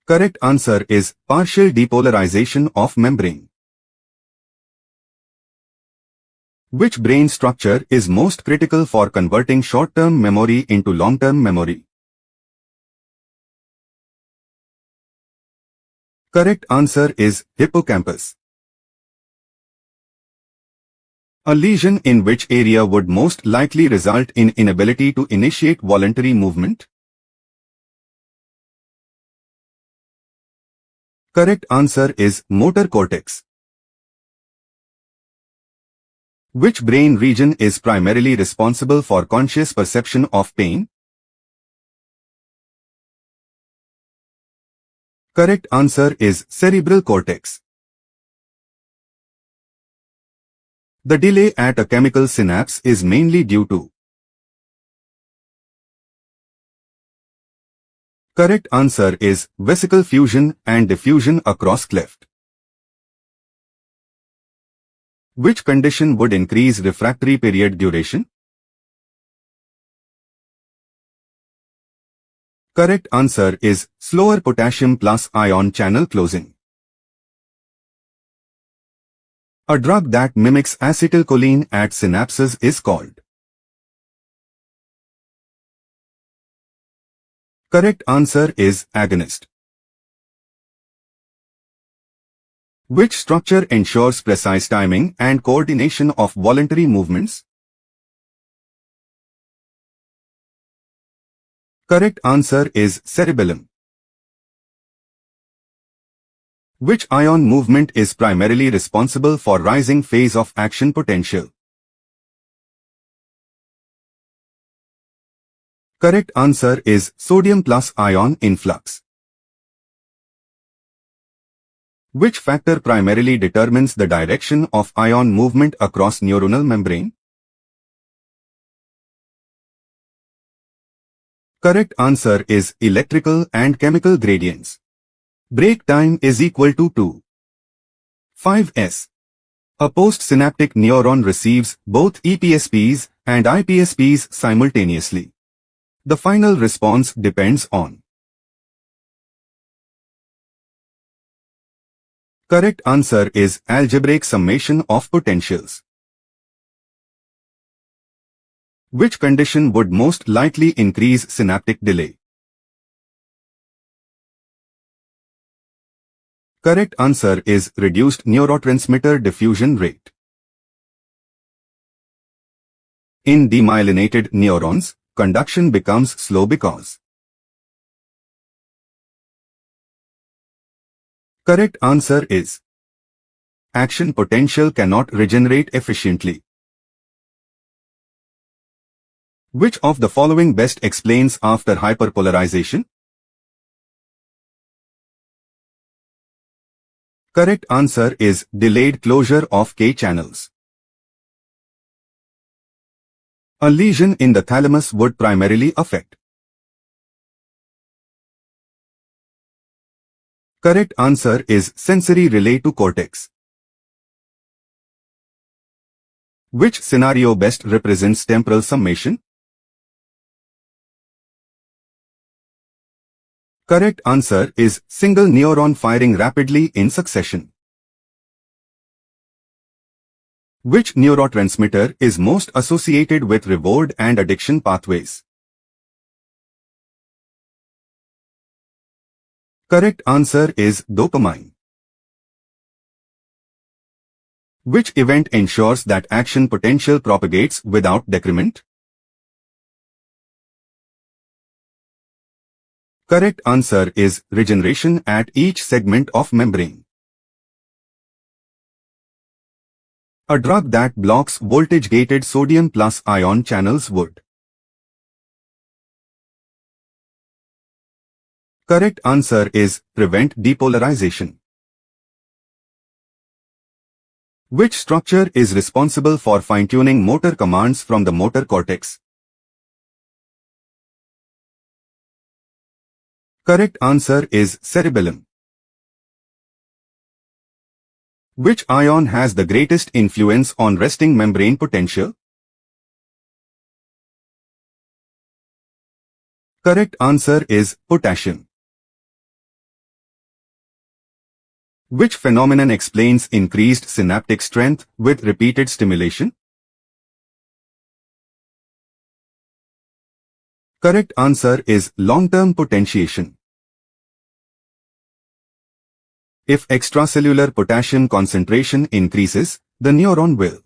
Correct answer is partial depolarization of membrane. Which brain structure is most critical for converting short-term memory into long-term memory? Correct answer is hippocampus. A lesion in which area would most likely result in inability to initiate voluntary movement? Correct answer is motor cortex. Which brain region is primarily responsible for conscious perception of pain? Correct answer is cerebral cortex. The delay at a chemical synapse is mainly due to. Correct answer is vesicle fusion and diffusion across cleft. Which condition would increase refractory period duration? Correct answer is slower potassium plus ion channel closing. A drug that mimics acetylcholine at synapses is called. Correct answer is agonist. Which structure ensures precise timing and coordination of voluntary movements? Correct answer is cerebellum. Which ion movement is primarily responsible for rising phase of action potential? Correct answer is sodium plus ion influx. Which factor primarily determines the direction of ion movement across neuronal membrane? Correct answer is electrical and chemical gradients. Break time is equal to 2. 5s. A postsynaptic neuron receives both EPSPs and IPSPs simultaneously. The final response depends on. Correct answer is algebraic summation of potentials. Which condition would most likely increase synaptic delay? Correct answer is reduced neurotransmitter diffusion rate. In demyelinated neurons, conduction becomes slow because. Correct answer is action potential cannot regenerate efficiently. Which of the following best explains after hyperpolarization? Correct answer is delayed closure of K channels. A lesion in the thalamus would primarily affect. Correct answer is sensory relay to cortex. Which scenario best represents temporal summation? Correct answer is single neuron firing rapidly in succession. Which neurotransmitter is most associated with reward and addiction pathways? Correct answer is dopamine. Which event ensures that action potential propagates without decrement? Correct answer is regeneration at each segment of membrane. A drug that blocks voltage-gated sodium plus ion channels would. Correct answer is prevent depolarization. Which structure is responsible for fine-tuning motor commands from the motor cortex? Correct answer is cerebellum. Which ion has the greatest influence on resting membrane potential? Correct answer is potassium. Which phenomenon explains increased synaptic strength with repeated stimulation? Correct answer is long-term potentiation. If extracellular potassium concentration increases, the neuron will.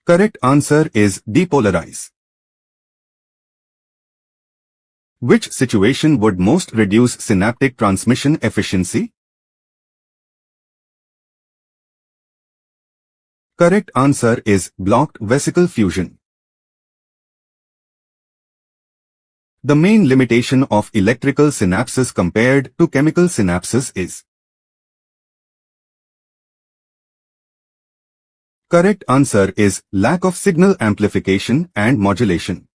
Correct answer is depolarize. Which situation would most reduce synaptic transmission efficiency? Correct answer is blocked vesicle fusion. The main limitation of electrical synapses compared to chemical synapses is. Correct answer is lack of signal amplification and modulation.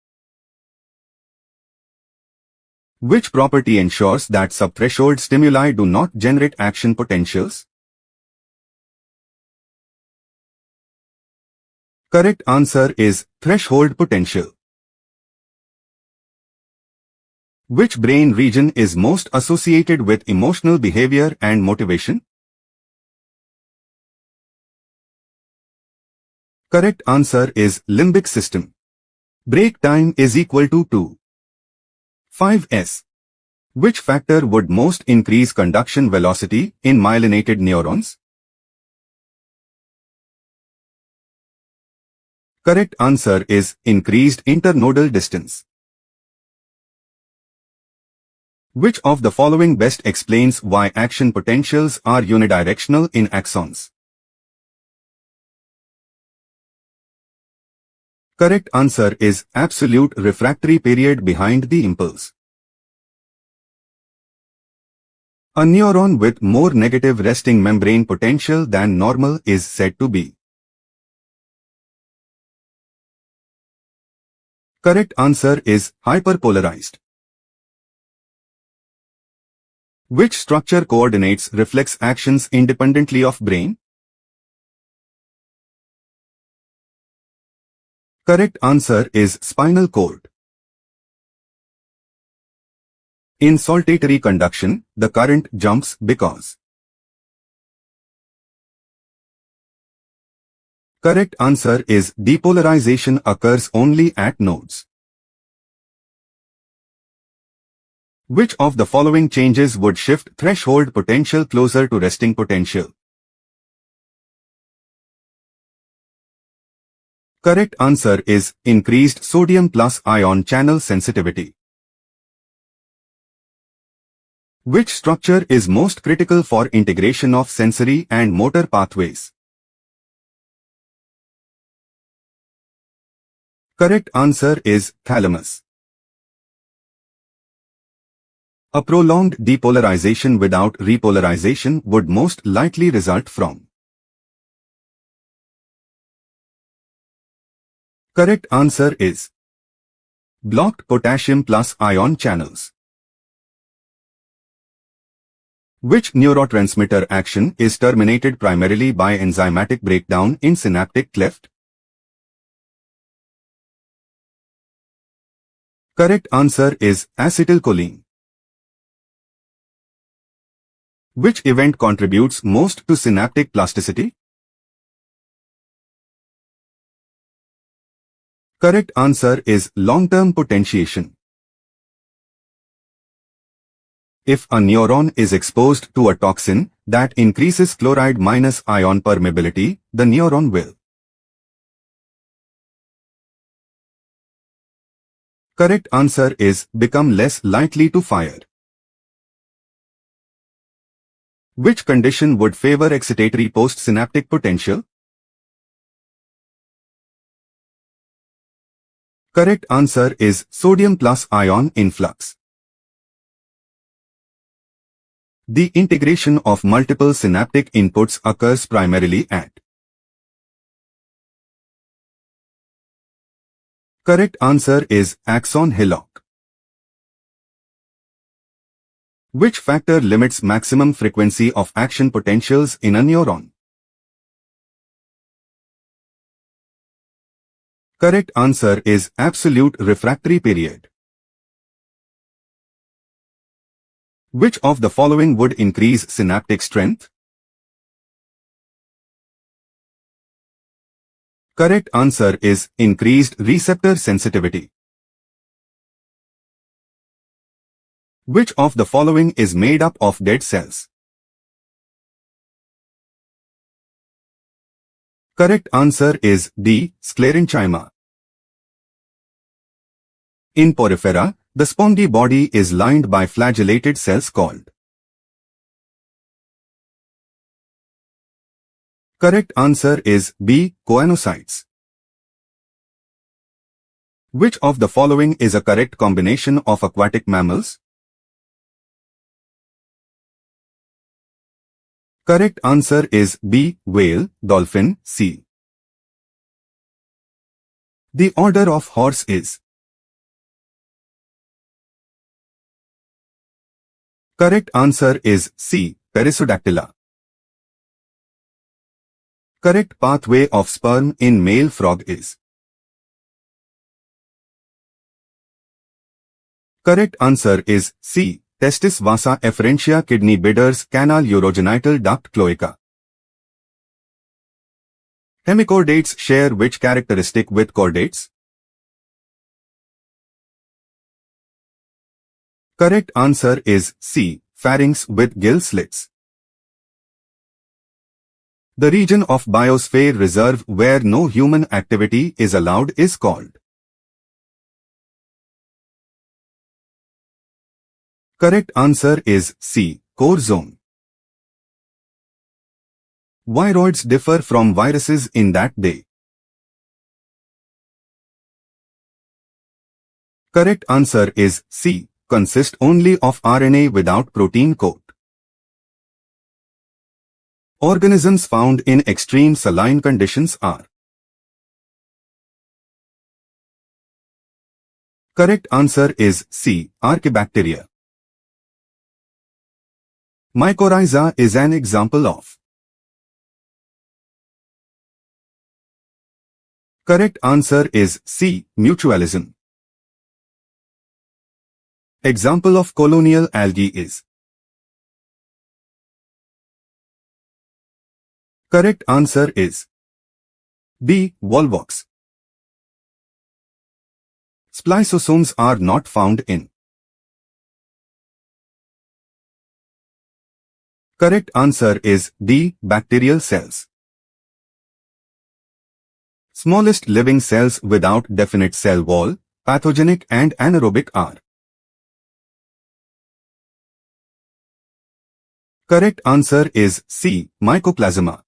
Which property ensures that subthreshold stimuli do not generate action potentials? Correct answer is threshold potential. Which brain region is most associated with emotional behavior and motivation? Correct answer is limbic system. Break time is equal to 2. 5s. Which factor would most increase conduction velocity in myelinated neurons? Correct answer is increased internodal distance. Which of the following best explains why action potentials are unidirectional in axons? Correct answer is absolute refractory period behind the impulse. A neuron with more negative resting membrane potential than normal is said to be. Correct answer is hyperpolarized. Which structure coordinates reflex actions independently of brain? Correct answer is spinal cord. In saltatory conduction, the current jumps because. Correct answer is depolarization occurs only at nodes. Which of the following changes would shift threshold potential closer to resting potential? Correct answer is increased sodium plus ion channel sensitivity. Which structure is most critical for integration of sensory and motor pathways? Correct answer is thalamus. A prolonged depolarization without repolarization would most likely result from. Correct answer is blocked potassium plus ion channels. Which neurotransmitter action is terminated primarily by enzymatic breakdown in synaptic cleft? Correct answer is acetylcholine. Which event contributes most to synaptic plasticity? Correct answer is long-term potentiation. If a neuron is exposed to a toxin that increases chloride minus ion permeability, the neuron will. Correct answer is become less likely to fire. Which condition would favor excitatory postsynaptic potential? Correct answer is sodium plus ion influx. The integration of multiple synaptic inputs occurs primarily at. Correct answer is axon hillock. Which factor limits maximum frequency of action potentials in a neuron? Correct answer is absolute refractory period. Which of the following would increase synaptic strength? Correct answer is increased receptor sensitivity. Which of the following is made up of dead cells? Correct answer is D. Sclerenchyma. In porifera, the spongy body is lined by flagellated cells called. Correct answer is B. Choanocytes. Which of the following is a correct combination of aquatic mammals? Correct answer is B. Whale, dolphin, seal. The order of horse is. Correct answer is C. Perissodactyla. Correct pathway of sperm in male frog is. Correct answer is C. Testis vasa efferentia kidney bidders canal urogenital duct cloaca. Hemichordates share which characteristic with chordates? Correct answer is C. Pharynx with gill slits. The region of biosphere reserve where no human activity is allowed is called. Correct answer is C. Core zone. Viroids differ from viruses in that they. Correct answer is C. Consist only of RNA without protein coat. Organisms found in extreme saline conditions are. Correct answer is C. Archaebacteria. Mycorrhiza is an example of. Correct answer is C. Mutualism. Example of colonial algae is. Correct answer is B. Volvox. Spliceosomes are not found in. Correct answer is D. Bacterial cells. Smallest living cells without definite cell wall, pathogenic and anaerobic are. Correct answer is C. Mycoplasma.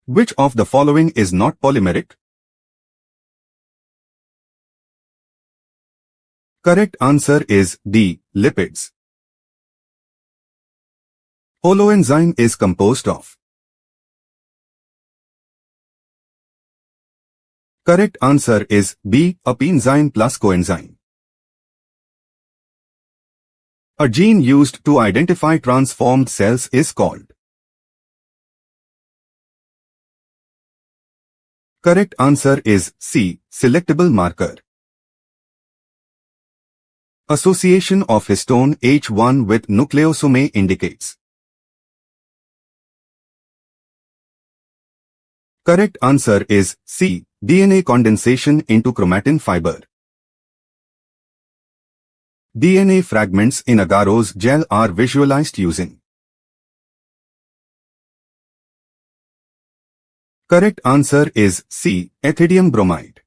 Which of the following is not polymeric? Correct answer is D. Lipids. Holoenzyme is composed of. Correct answer is B. Apenzyme plus coenzyme. A gene used to identify transformed cells is called. Correct answer is C. Selectable marker. Association of histone H1 with nucleosome indicates. Correct answer is C. DNA condensation into chromatin fiber. DNA fragments in agarose gel are visualized using. Correct answer is C. Ethidium bromide.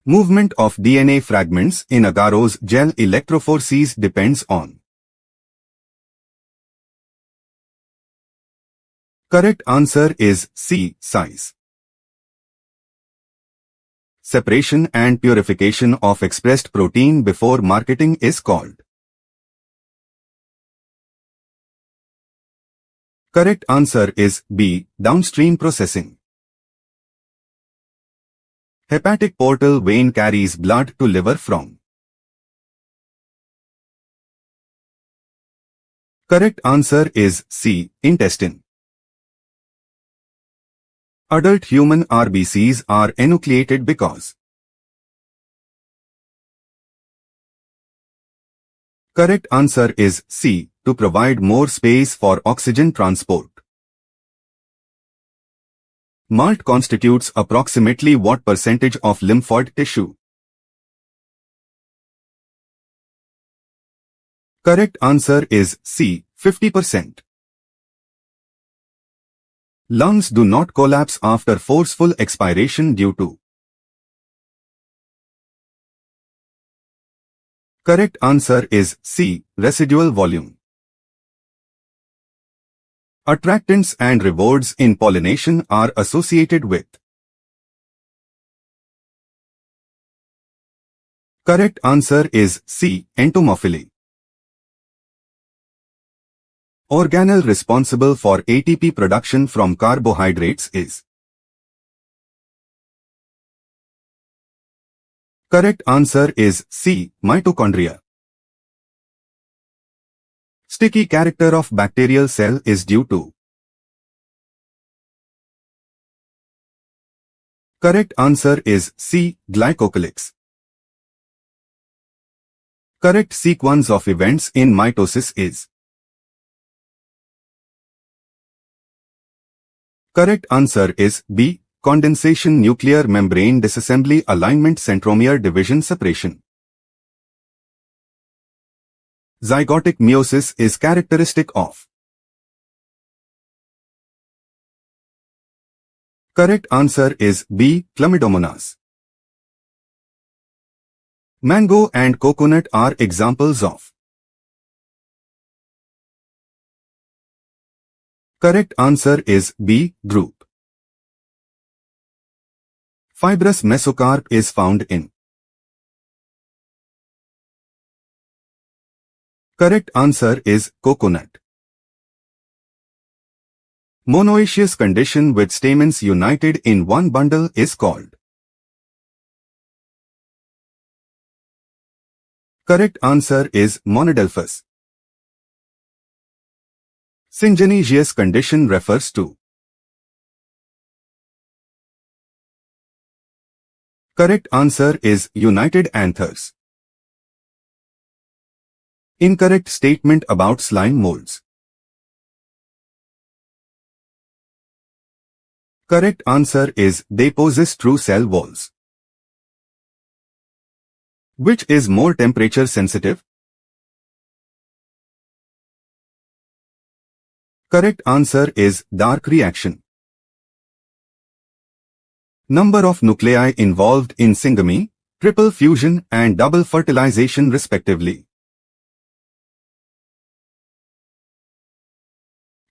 Movement of DNA fragments in agarose gel electrophoresis depends on. Correct answer is C. Size. Separation and purification of expressed protein before marketing is called. Correct answer is B. Downstream processing. Hepatic portal vein carries blood to liver from. Correct answer is C. Intestine. Adult human RBCs are enucleated because. Correct answer is C. To provide more space for oxygen transport. Malt constitutes approximately what percentage of lymphoid tissue? Correct answer is C. 50%. Lungs do not collapse after forceful expiration due to. Correct answer is C. Residual volume. Attractants and rewards in pollination are associated with. Correct answer is C. Entomophily. Organelle responsible for ATP production from carbohydrates is. Correct answer is C. Mitochondria. Sticky character of bacterial cell is due to. Correct answer is C. Glycocalyx. Correct sequence of events in mitosis is. Correct answer is B. Condensation, nuclear membrane disassembly, alignment, centromere division, separation. Zygotic meiosis is characteristic of. Correct answer is B. Chlamydomonas. Mango and coconut are examples of. Correct answer is B. Group. Fibrous mesocarp is found in. Correct answer is coconut. Monoecious condition with stamens united in one bundle is called. Correct answer is monadelphous. Syngenesious condition refers to. Correct answer is united anthers. Incorrect statement about slime molds. Correct answer is they possess true cell walls. Which is more temperature sensitive? Correct answer is dark reaction. Number of nuclei involved in syngamy, triple fusion and double fertilization respectively.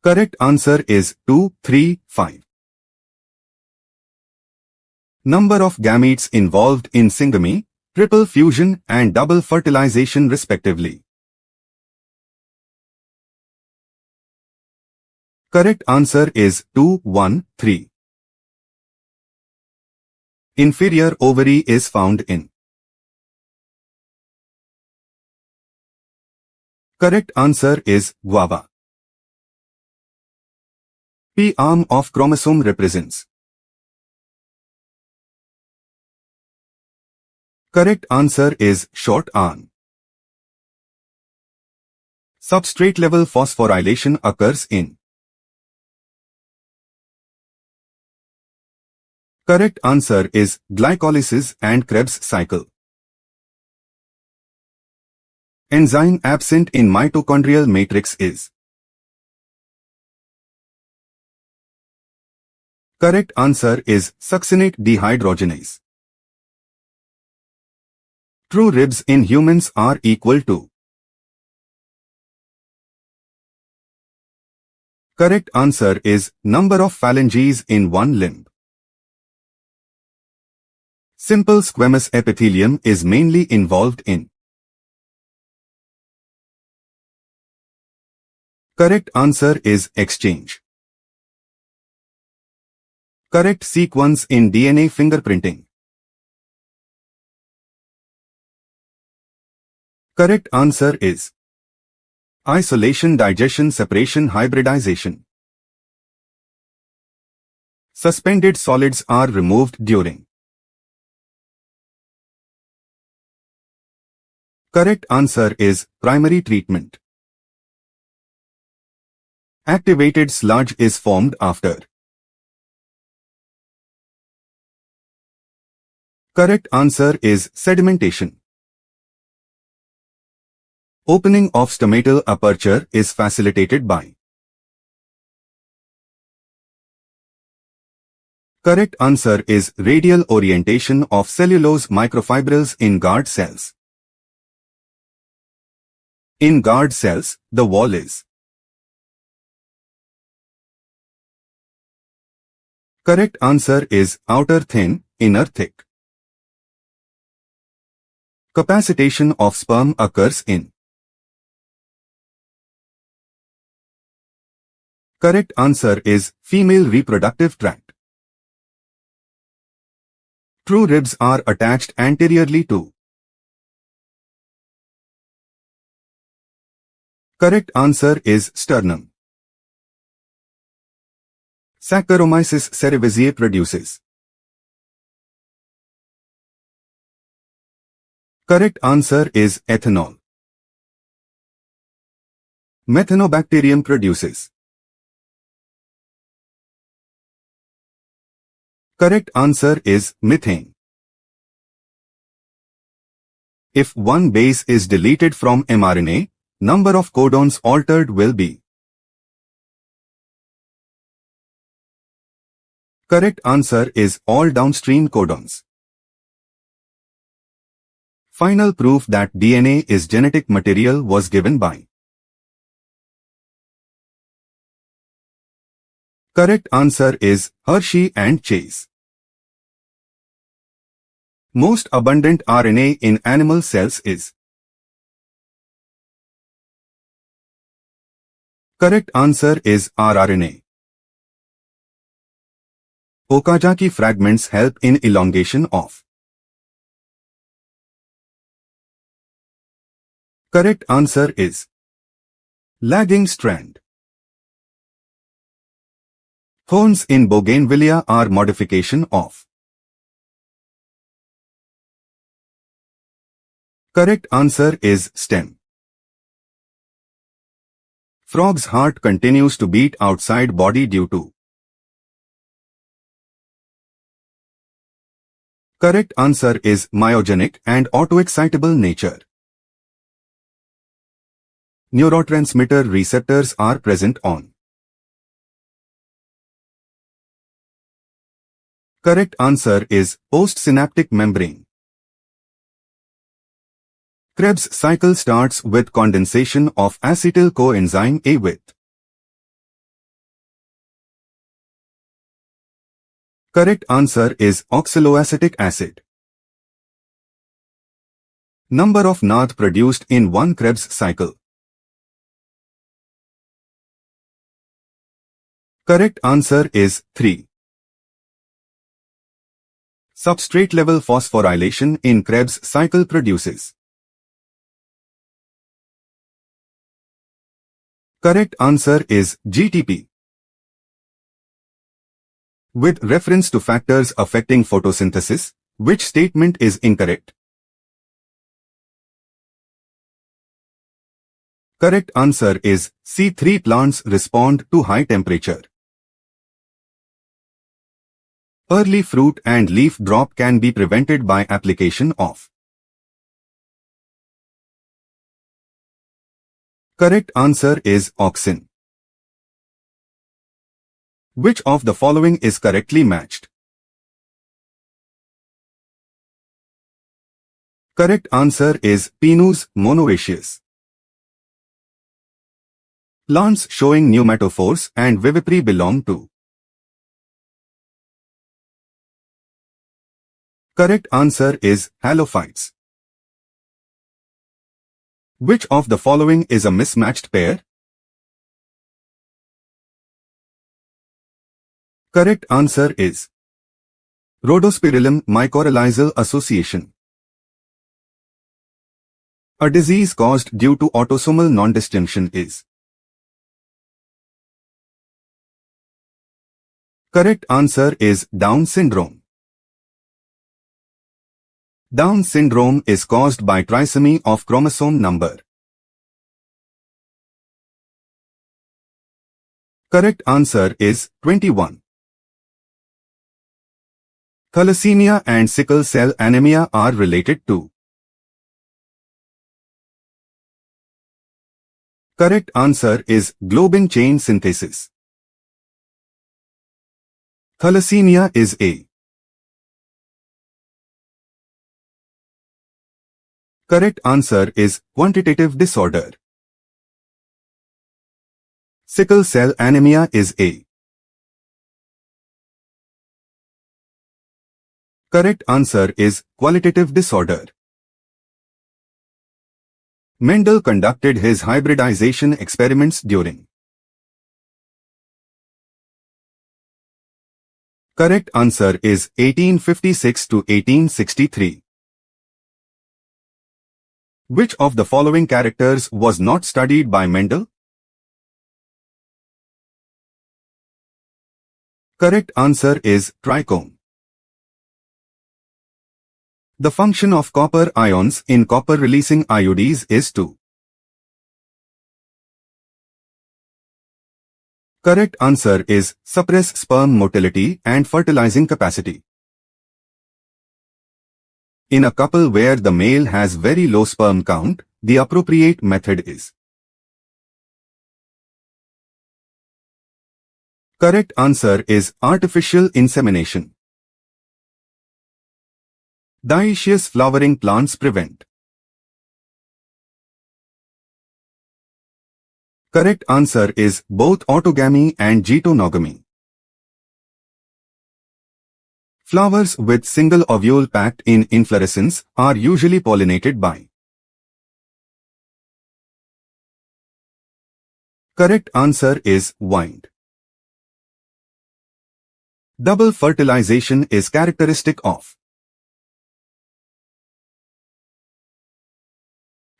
Correct answer is 2, 3, 5. Number of gametes involved in syngamy, triple fusion and double fertilization respectively. Correct answer is 2, 1, 3. Inferior ovary is found in. Correct answer is guava. P arm of chromosome represents. Correct answer is short arm. Substrate level phosphorylation occurs in. Correct answer is glycolysis and Krebs cycle. Enzyme absent in mitochondrial matrix is. Correct answer is succinate dehydrogenase. True ribs in humans are equal to. Correct answer is number of phalanges in one limb. Simple squamous epithelium is mainly involved in. Correct answer is exchange. Correct sequence in DNA fingerprinting. Correct answer is isolation, digestion, separation, hybridization. Suspended solids are removed during. Correct answer is primary treatment. Activated sludge is formed after. Correct answer is sedimentation. Opening of stomatal aperture is facilitated by. Correct answer is radial orientation of cellulose microfibrils in guard cells. In guard cells, the wall is. Correct answer is outer thin, inner thick. Capacitation of sperm occurs in. Correct answer is female reproductive tract. True ribs are attached anteriorly to. Correct answer is sternum. Saccharomyces cerevisiae produces. Correct answer is ethanol. Methanobacterium produces. Correct answer is methane. If one base is deleted from mRNA, number of codons altered will be. Correct answer is all downstream codons. Final proof that DNA is genetic material was given by. Correct answer is Hershey and Chase. Most abundant RNA in animal cells is. Correct answer is rRNA. Okazaki fragments help in elongation of. Correct answer is lagging strand. Thorns in bougainvillea are modification of. Correct answer is stem. Frog's heart continues to beat outside body due to. Correct answer is myogenic and autoexcitable nature. Neurotransmitter receptors are present on. Correct answer is postsynaptic membrane. Krebs cycle starts with condensation of acetyl coenzyme A with. Correct answer is oxaloacetic acid. Number of NAD produced in one Krebs cycle. Correct answer is 3. Substrate level phosphorylation in Krebs cycle produces. Correct answer is GTP. With reference to factors affecting photosynthesis, which statement is incorrect? Correct answer is C3. Plants respond to high temperature. Early fruit and leaf drop can be prevented by application of. Correct answer is auxin. Which of the following is correctly matched? Correct answer is Pinus monoecious. Plants showing pneumatophores and vivipary belong to. Correct answer is halophytes. Which of the following is a mismatched pair? Correct answer is Rhodospirillum mycorrhizal association. A disease caused due to autosomal non-distinction is. Correct answer is Down syndrome. Down syndrome is caused by trisomy of chromosome number. Correct answer is 21. Thalassemia and sickle cell anemia are related to. Correct answer is globin chain synthesis. Thalassemia is a. Correct answer is quantitative disorder. Sickle cell anemia is a. Correct answer is qualitative disorder. Mendel conducted his hybridization experiments during. Correct answer is 1856 to 1863. Which of the following characters was not studied by Mendel? Correct answer is trichome. The function of copper ions in copper-releasing IUDs is to. Correct answer is suppress sperm motility and fertilizing capacity. In a couple where the male has very low sperm count, the appropriate method is. Correct answer is artificial insemination. Dioecious flowering plants prevent. Correct answer is both autogamy and getonogamy. Flowers with single ovule packed in inflorescence are usually pollinated by. Correct answer is wind. Double fertilization is characteristic of.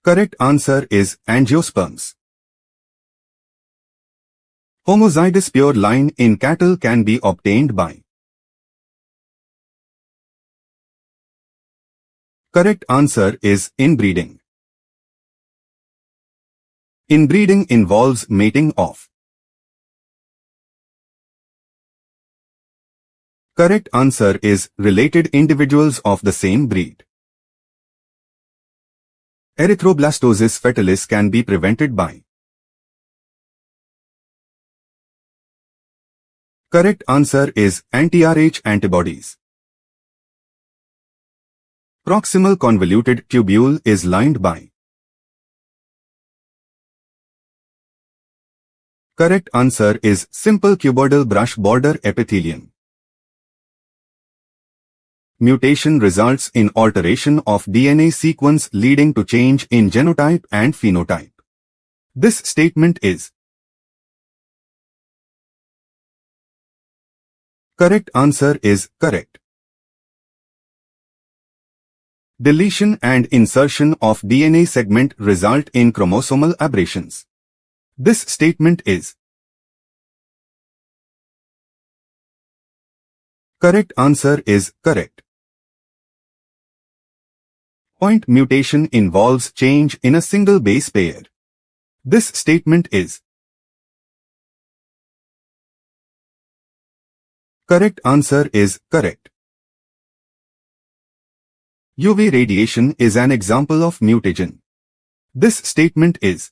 Correct answer is angiosperms. Homozygous pure line in cattle can be obtained by. Correct answer is inbreeding. Inbreeding involves mating of. Correct answer is related individuals of the same breed. Erythroblastosis fetalis can be prevented by. Correct answer is anti-Rh antibodies. Proximal convoluted tubule is lined by. Correct answer is simple cuboidal brush border epithelium. Mutation results in alteration of DNA sequence leading to change in genotype and phenotype. This statement is. Correct answer is correct. Deletion and insertion of DNA segment result in chromosomal aberrations. This statement is. Correct answer is correct. Point mutation involves change in a single base pair. This statement is. Correct answer is correct. UV radiation is an example of mutagen. This statement is.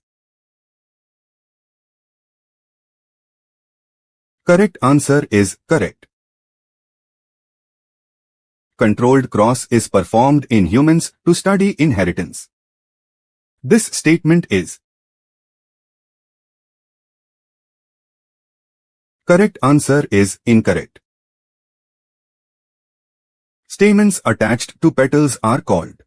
Correct answer is correct. Controlled cross is performed in humans to study inheritance. This statement is. Correct answer is incorrect. Stamens attached to petals are called.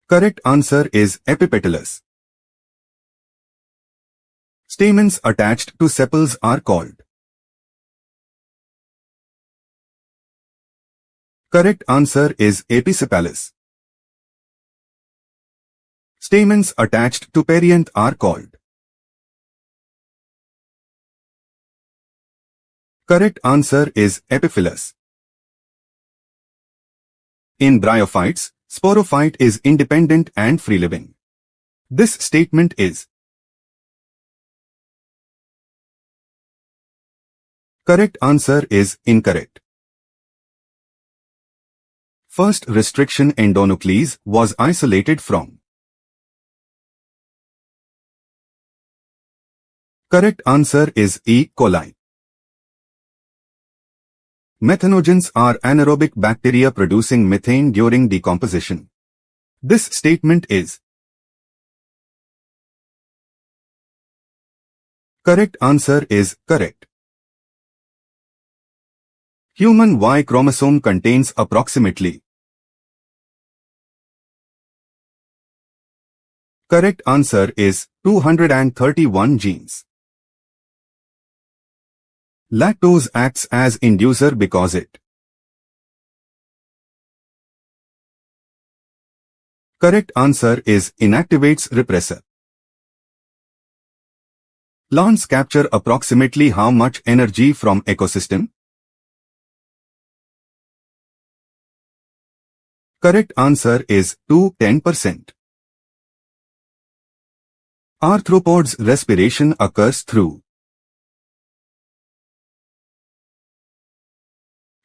Correct answer is epipetalous. Stamens attached to sepals are called. Correct answer is episepalous. Stamens attached to perianth are called. Correct answer is epiphyllous. In bryophytes, sporophyte is independent and free-living. This statement is. Correct answer is incorrect. First restriction endonuclease was isolated from. Correct answer is E. coli. Methanogens are anaerobic bacteria producing methane during decomposition. This statement is. Correct answer is correct. Human Y chromosome contains approximately. Correct answer is 231 genes. Lactose acts as inducer because it. Correct answer is inactivates repressor. Plants capture approximately how much energy from ecosystem? Correct answer is 10%. Arthropods' respiration occurs through.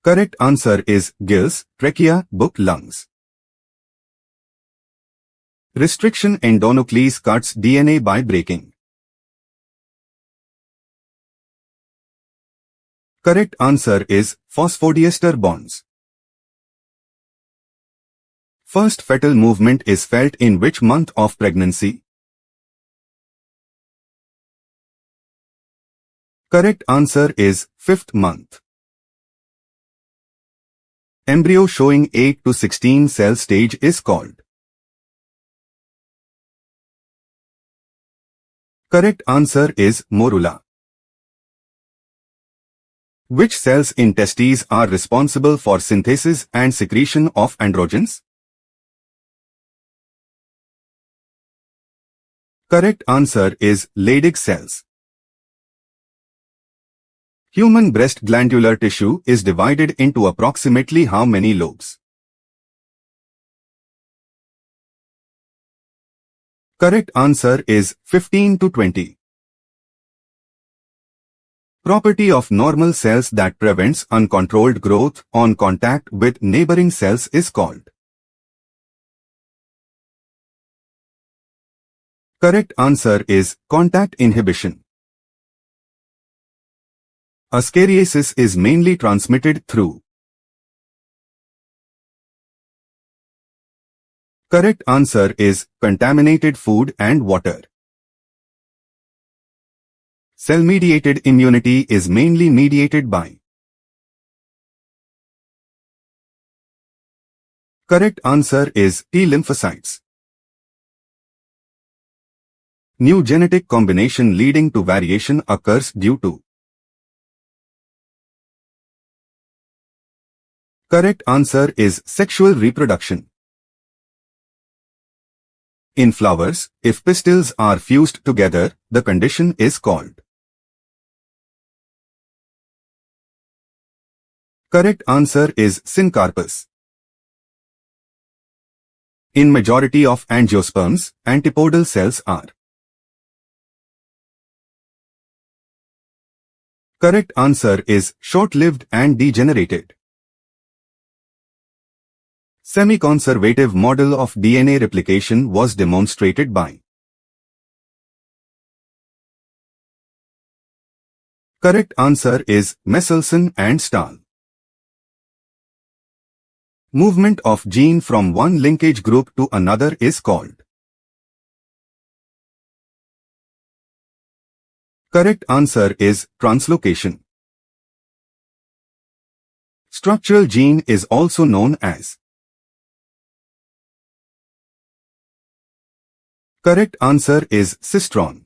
Correct answer is gills, trachea, book, lungs. Restriction endonuclease cuts DNA by breaking. Correct answer is phosphodiester bonds. First fetal movement is felt in which month of pregnancy? Correct answer is 5th month. Embryo showing 8 to 16 cell stage is called. Correct answer is morula. Which cells in testes are responsible for synthesis and secretion of androgens? Correct answer is Leydig cells. Human breast glandular tissue is divided into approximately how many lobes? Correct answer is 15 to 20. Property of normal cells that prevents uncontrolled growth on contact with neighboring cells is called. Correct answer is contact inhibition. Ascariasis is mainly transmitted through. Correct answer is contaminated food and water. Cell-mediated immunity is mainly mediated by. Correct answer is T lymphocytes. New genetic combination leading to variation occurs due to. Correct answer is sexual reproduction. In flowers, if pistils are fused together, the condition is called. Correct answer is syncarpus. In majority of angiosperms, antipodal cells are. Correct answer is short-lived and degenerated. Semi-conservative model of DNA replication was demonstrated by. Correct answer is Meselson and Stahl. Movement of gene from one linkage group to another is called. Correct answer is translocation. Structural gene is also known as. Correct answer is cistron.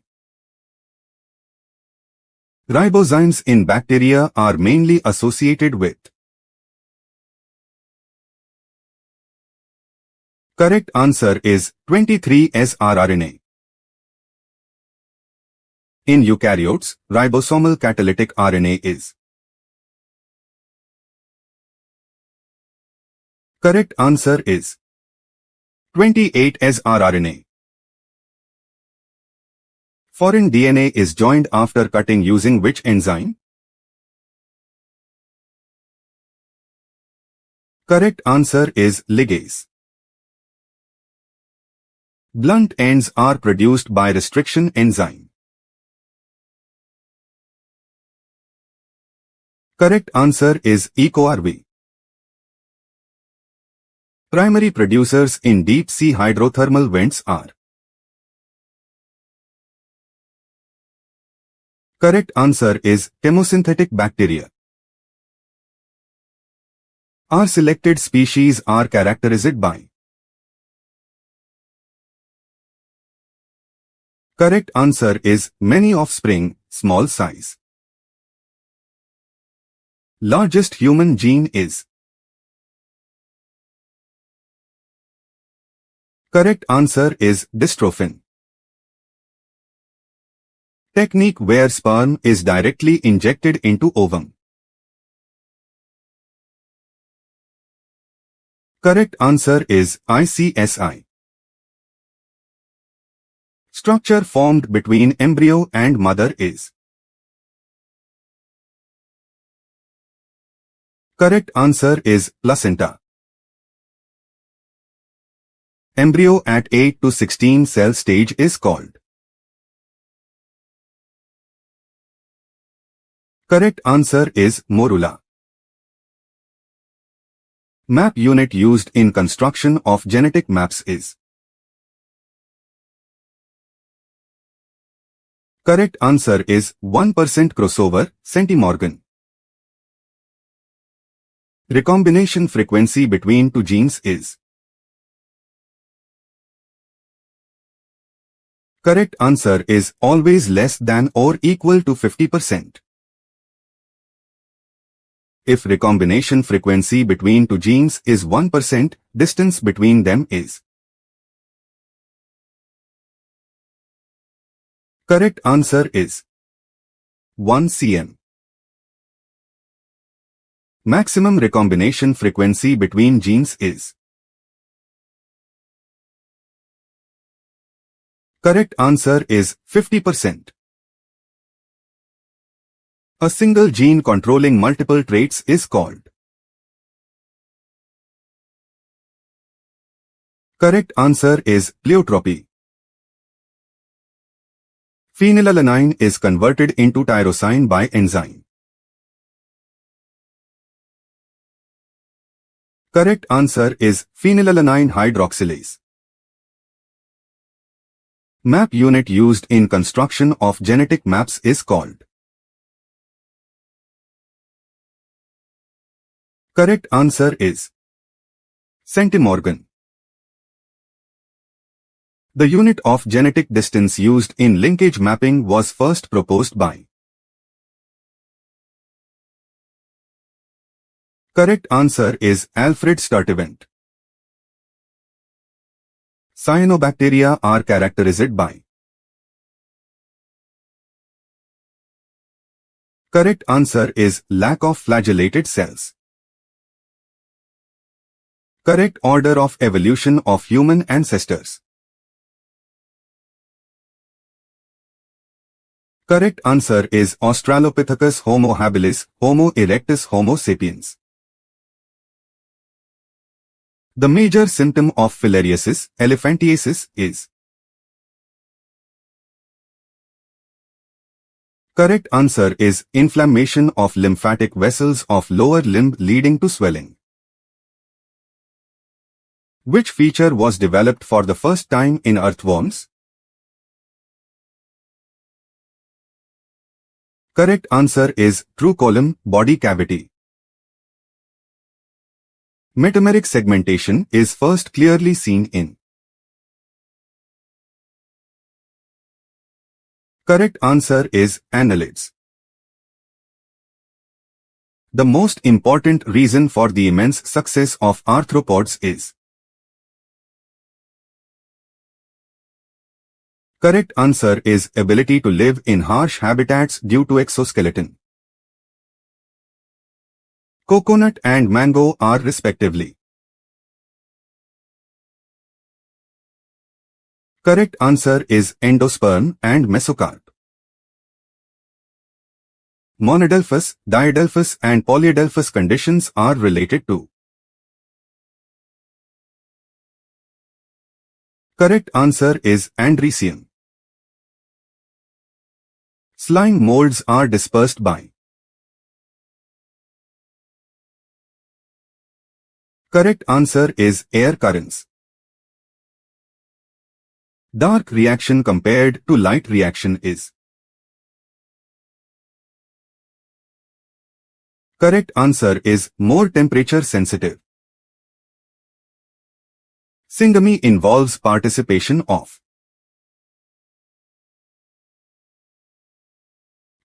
Ribozymes in bacteria are mainly associated with. Correct answer is 23S rRNA. In eukaryotes, ribosomal catalytic RNA is. Correct answer is 28S rRNA. Foreign DNA is joined after cutting using which enzyme? Correct answer is ligase. Blunt ends are produced by restriction enzyme. Correct answer is EcoRV. Primary producers in deep sea hydrothermal vents are. Correct answer is chemosynthetic bacteria. Our selected species are characterized by. Correct answer is many offspring, small size. Largest human gene is. Correct answer is dystrophin. Technique where sperm is directly injected into ovum. Correct answer is ICSI. Structure formed between embryo and mother is. Correct answer is placenta. Embryo at 8 to 16 cell stage is called. Correct answer is morula. Map unit used in construction of genetic maps is. Correct answer is 1% crossover centimorgan. Recombination frequency between two genes is. Correct answer is always less than or equal to 50%. If recombination frequency between two genes is 1%, distance between them is. Correct answer is 1 cm. Maximum recombination frequency between genes is. Correct answer is 50%. A single gene controlling multiple traits is called. Correct answer is pleiotropy. Phenylalanine is converted into tyrosine by enzyme. Correct answer is phenylalanine hydroxylase. Map unit used in construction of genetic maps is called. Correct answer is centimorgan. The unit of genetic distance used in linkage mapping was first proposed by. Correct answer is Alfred Sturtevant. Cyanobacteria are characterized by. Correct answer is lack of flagellated cells. Correct order of evolution of human ancestors. Correct answer is Australopithecus, Homo habilis, Homo erectus, Homo sapiens. The major symptom of filariasis, elephantiasis is. Correct answer is inflammation of lymphatic vessels of lower limb leading to swelling. Which feature was developed for the first time in earthworms? Correct answer is true column, body cavity. Metameric segmentation is first clearly seen in. Correct answer is annelids. The most important reason for the immense success of arthropods is. Correct answer is ability to live in harsh habitats due to exoskeleton. Coconut and mango are respectively. Correct answer is endosperm and mesocarp. Monadelphous, diadelphous and polyadelphous conditions are related to. Correct answer is andrecium. Slime molds are dispersed by. Correct answer is air currents. Dark reaction compared to light reaction is. Correct answer is more temperature sensitive. Syngamy involves participation of.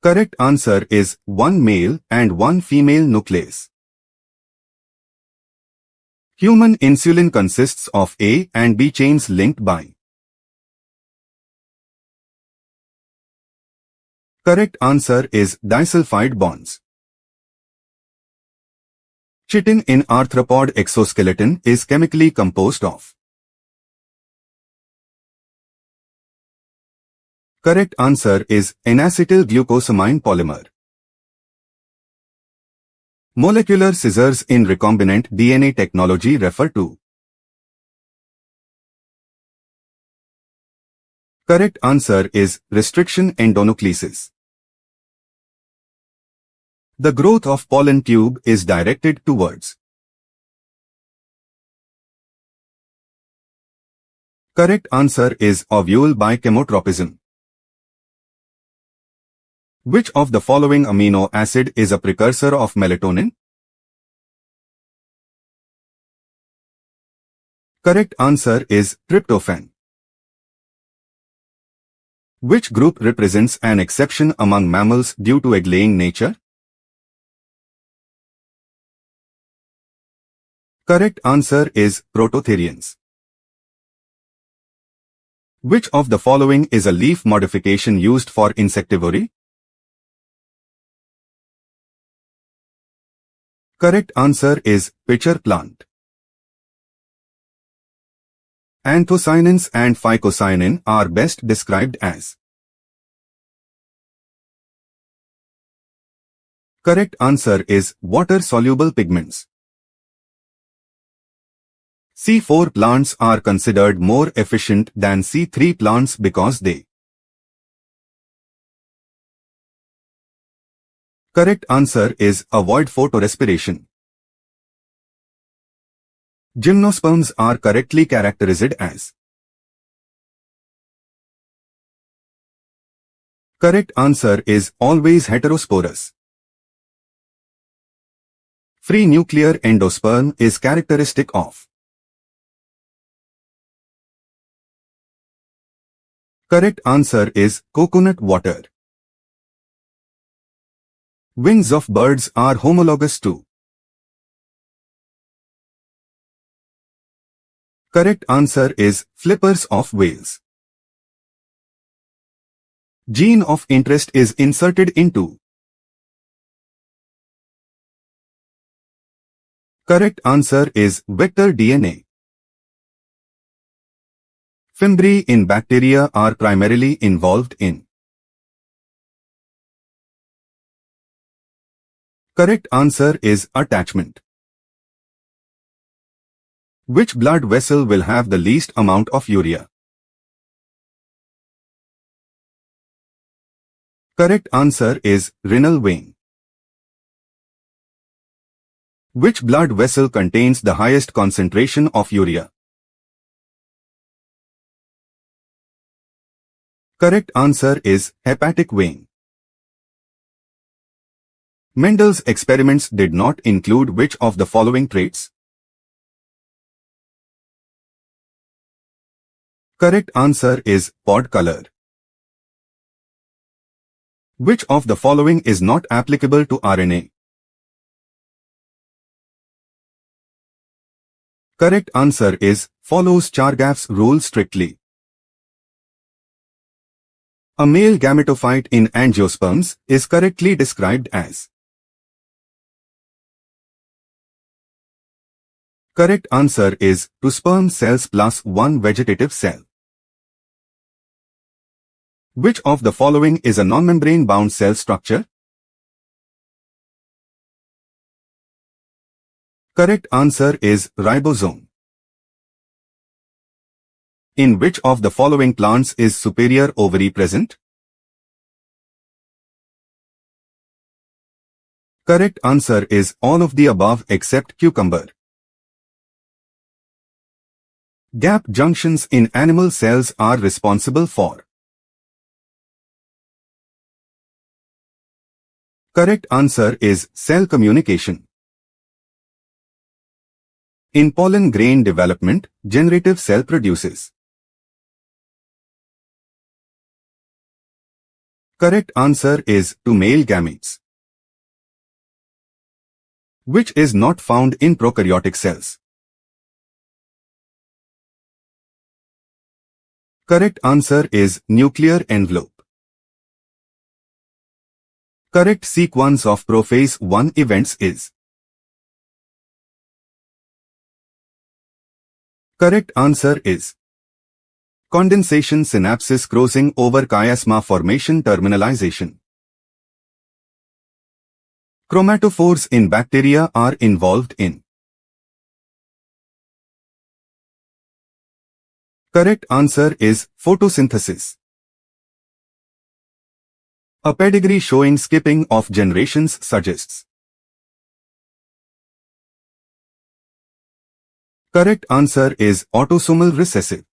Correct answer is one male and one female nucleus. Human insulin consists of A and B chains linked by. Correct answer is disulfide bonds. Chitin in arthropod exoskeleton is chemically composed of. Correct answer is N-acetyl glucosamine polymer. Molecular scissors in recombinant DNA technology refer to. Correct answer is restriction endonucleases. The growth of pollen tube is directed towards. Correct answer is ovule by chemotropism. Which of the following amino acid is a precursor of melatonin? Correct answer is tryptophan. Which group represents an exception among mammals due to egg-laying nature? Correct answer is prototherians. Which of the following is a leaf modification used for insectivory? Correct answer is pitcher plant. Anthocyanins and phycocyanin are best described as. Correct answer is water-soluble pigments. C4 plants are considered more efficient than C3 plants because they. Correct answer is avoid photorespiration. Gymnosperms are correctly characterized as. Correct answer is always heterosporous. Free nuclear endosperm is characteristic of. Correct answer is coconut water. Wings of birds are homologous to. Correct answer is flippers of whales. Gene of interest is inserted into. Correct answer is vector DNA. Fimbriae in bacteria are primarily involved in. Correct answer is attachment. Which blood vessel will have the least amount of urea? Correct answer is renal vein. Which blood vessel contains the highest concentration of urea? Correct answer is hepatic vein. Mendel's experiments did not include which of the following traits? Correct answer is pod color. Which of the following is not applicable to RNA? Correct answer is follows Chargaff's rule strictly. A male gametophyte in angiosperms is correctly described as. Correct answer is 2 sperm cells plus 1 vegetative cell. Which of the following is a non-membrane bound cell structure? Correct answer is ribosome. In which of the following plants is superior ovary present? Correct answer is all of the above except cucumber. Gap junctions in animal cells are responsible for. Correct answer is cell communication. In pollen grain development, generative cell produces. Correct answer is 2 male gametes, which is not found in prokaryotic cells. Correct answer is nuclear envelope. Correct sequence of prophase 1 events is. Correct answer is condensation, synapses crossing over, chiasma formation, terminalization. Chromatophores in bacteria are involved in. Correct answer is photosynthesis. A pedigree showing skipping of generations suggests. Correct answer is autosomal recessive.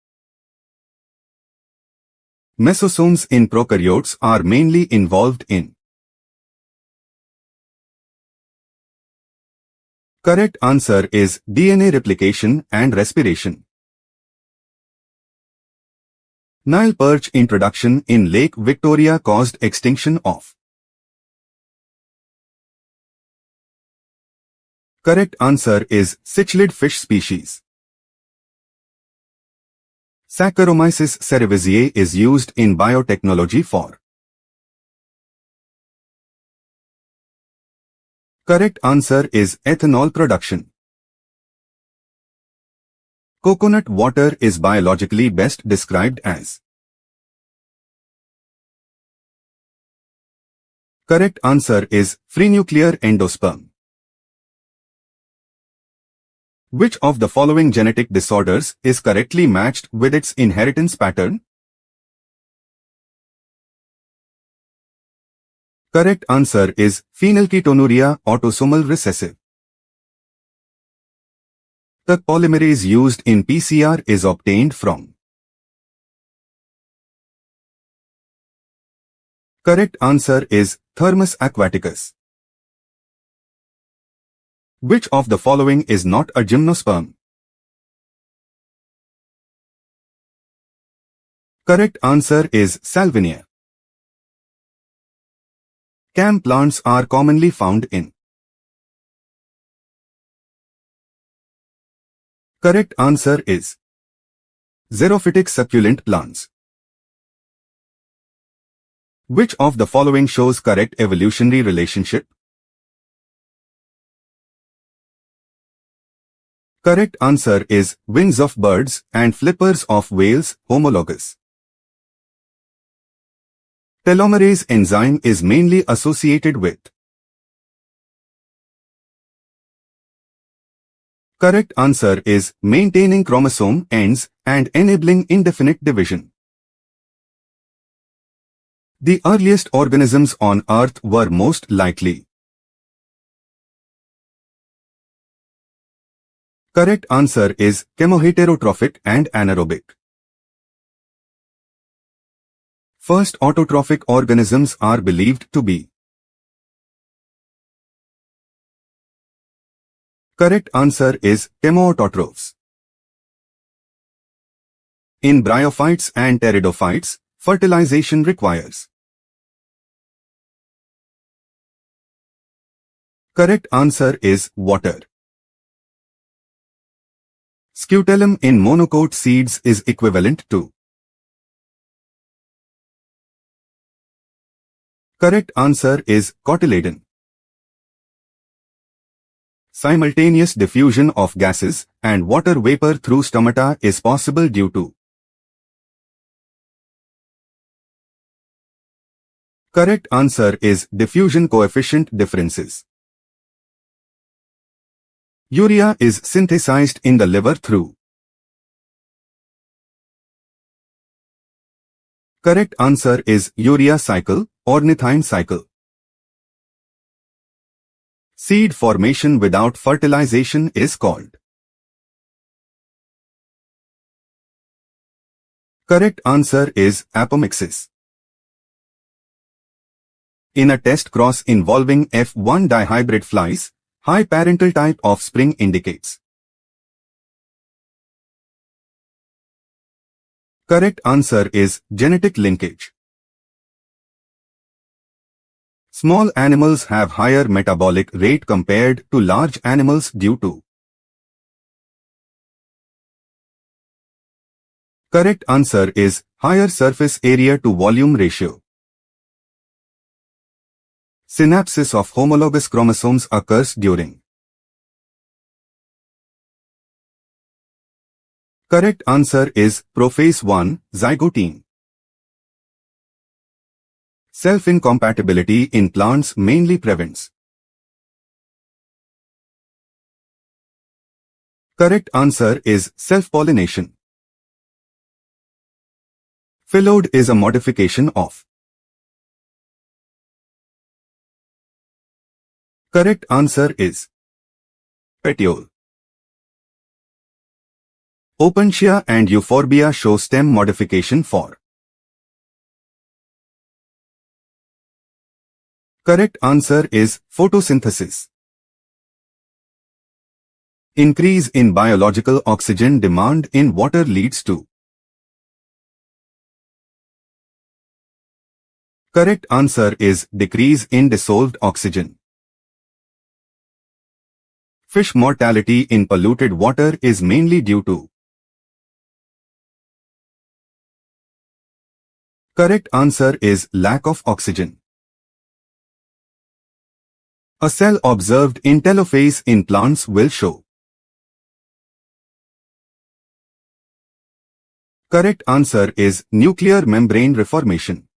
Mesosomes in prokaryotes are mainly involved in. Correct answer is DNA replication and respiration. Nile perch introduction in Lake Victoria caused extinction of. Correct answer is cichlid fish species. Saccharomyces cerevisiae is used in biotechnology for. Correct answer is ethanol production. Coconut water is biologically best described as. Correct answer is free nuclear endosperm. Which of the following genetic disorders is correctly matched with its inheritance pattern? Correct answer is phenylketonuria, autosomal recessive. The polymerase used in PCR is obtained from. Correct answer is Thermus aquaticus. Which of the following is not a gymnosperm? Correct answer is Salvinia. Cam plants are commonly found in. Correct answer is xerophytic succulent plants. Which of the following shows correct evolutionary relationship? Correct answer is wings of birds and flippers of whales, homologous. Telomerase enzyme is mainly associated with. Correct answer is maintaining chromosome ends and enabling indefinite division. The earliest organisms on Earth were most likely. Correct answer is chemoheterotrophic and anaerobic. First autotrophic organisms are believed to be. Correct answer is chemoautotrophs. In bryophytes and pteridophytes, fertilization requires. Correct answer is water. Scutellum in monocote seeds is equivalent to. Correct answer is cotyledon. Simultaneous diffusion of gases and water vapor through stomata is possible due to. Correct answer is diffusion coefficient differences. Urea is synthesized in the liver through. Correct answer is urea cycle, ornithine cycle. Seed formation without fertilization is called. Correct answer is apomixis. In a test cross involving F1 dihybrid flies, high parental type offspring indicates. Correct answer is genetic linkage. Small animals have higher metabolic rate compared to large animals due to. Correct answer is higher surface area to volume ratio. Synapsis of homologous chromosomes occurs during. Correct answer is prophase 1, zygote. Self-incompatibility in plants mainly prevents. Correct answer is self-pollination. Phyllodes is a modification of. Correct answer is petiole. Opuntia and euphorbia show stem modification for. Correct answer is photosynthesis. Increase in biological oxygen demand in water leads to. Correct answer is decrease in dissolved oxygen. Fish mortality in polluted water is mainly due to. Correct answer is lack of oxygen. A cell observed in telophase in plants will show. Correct answer is nuclear membrane reformation.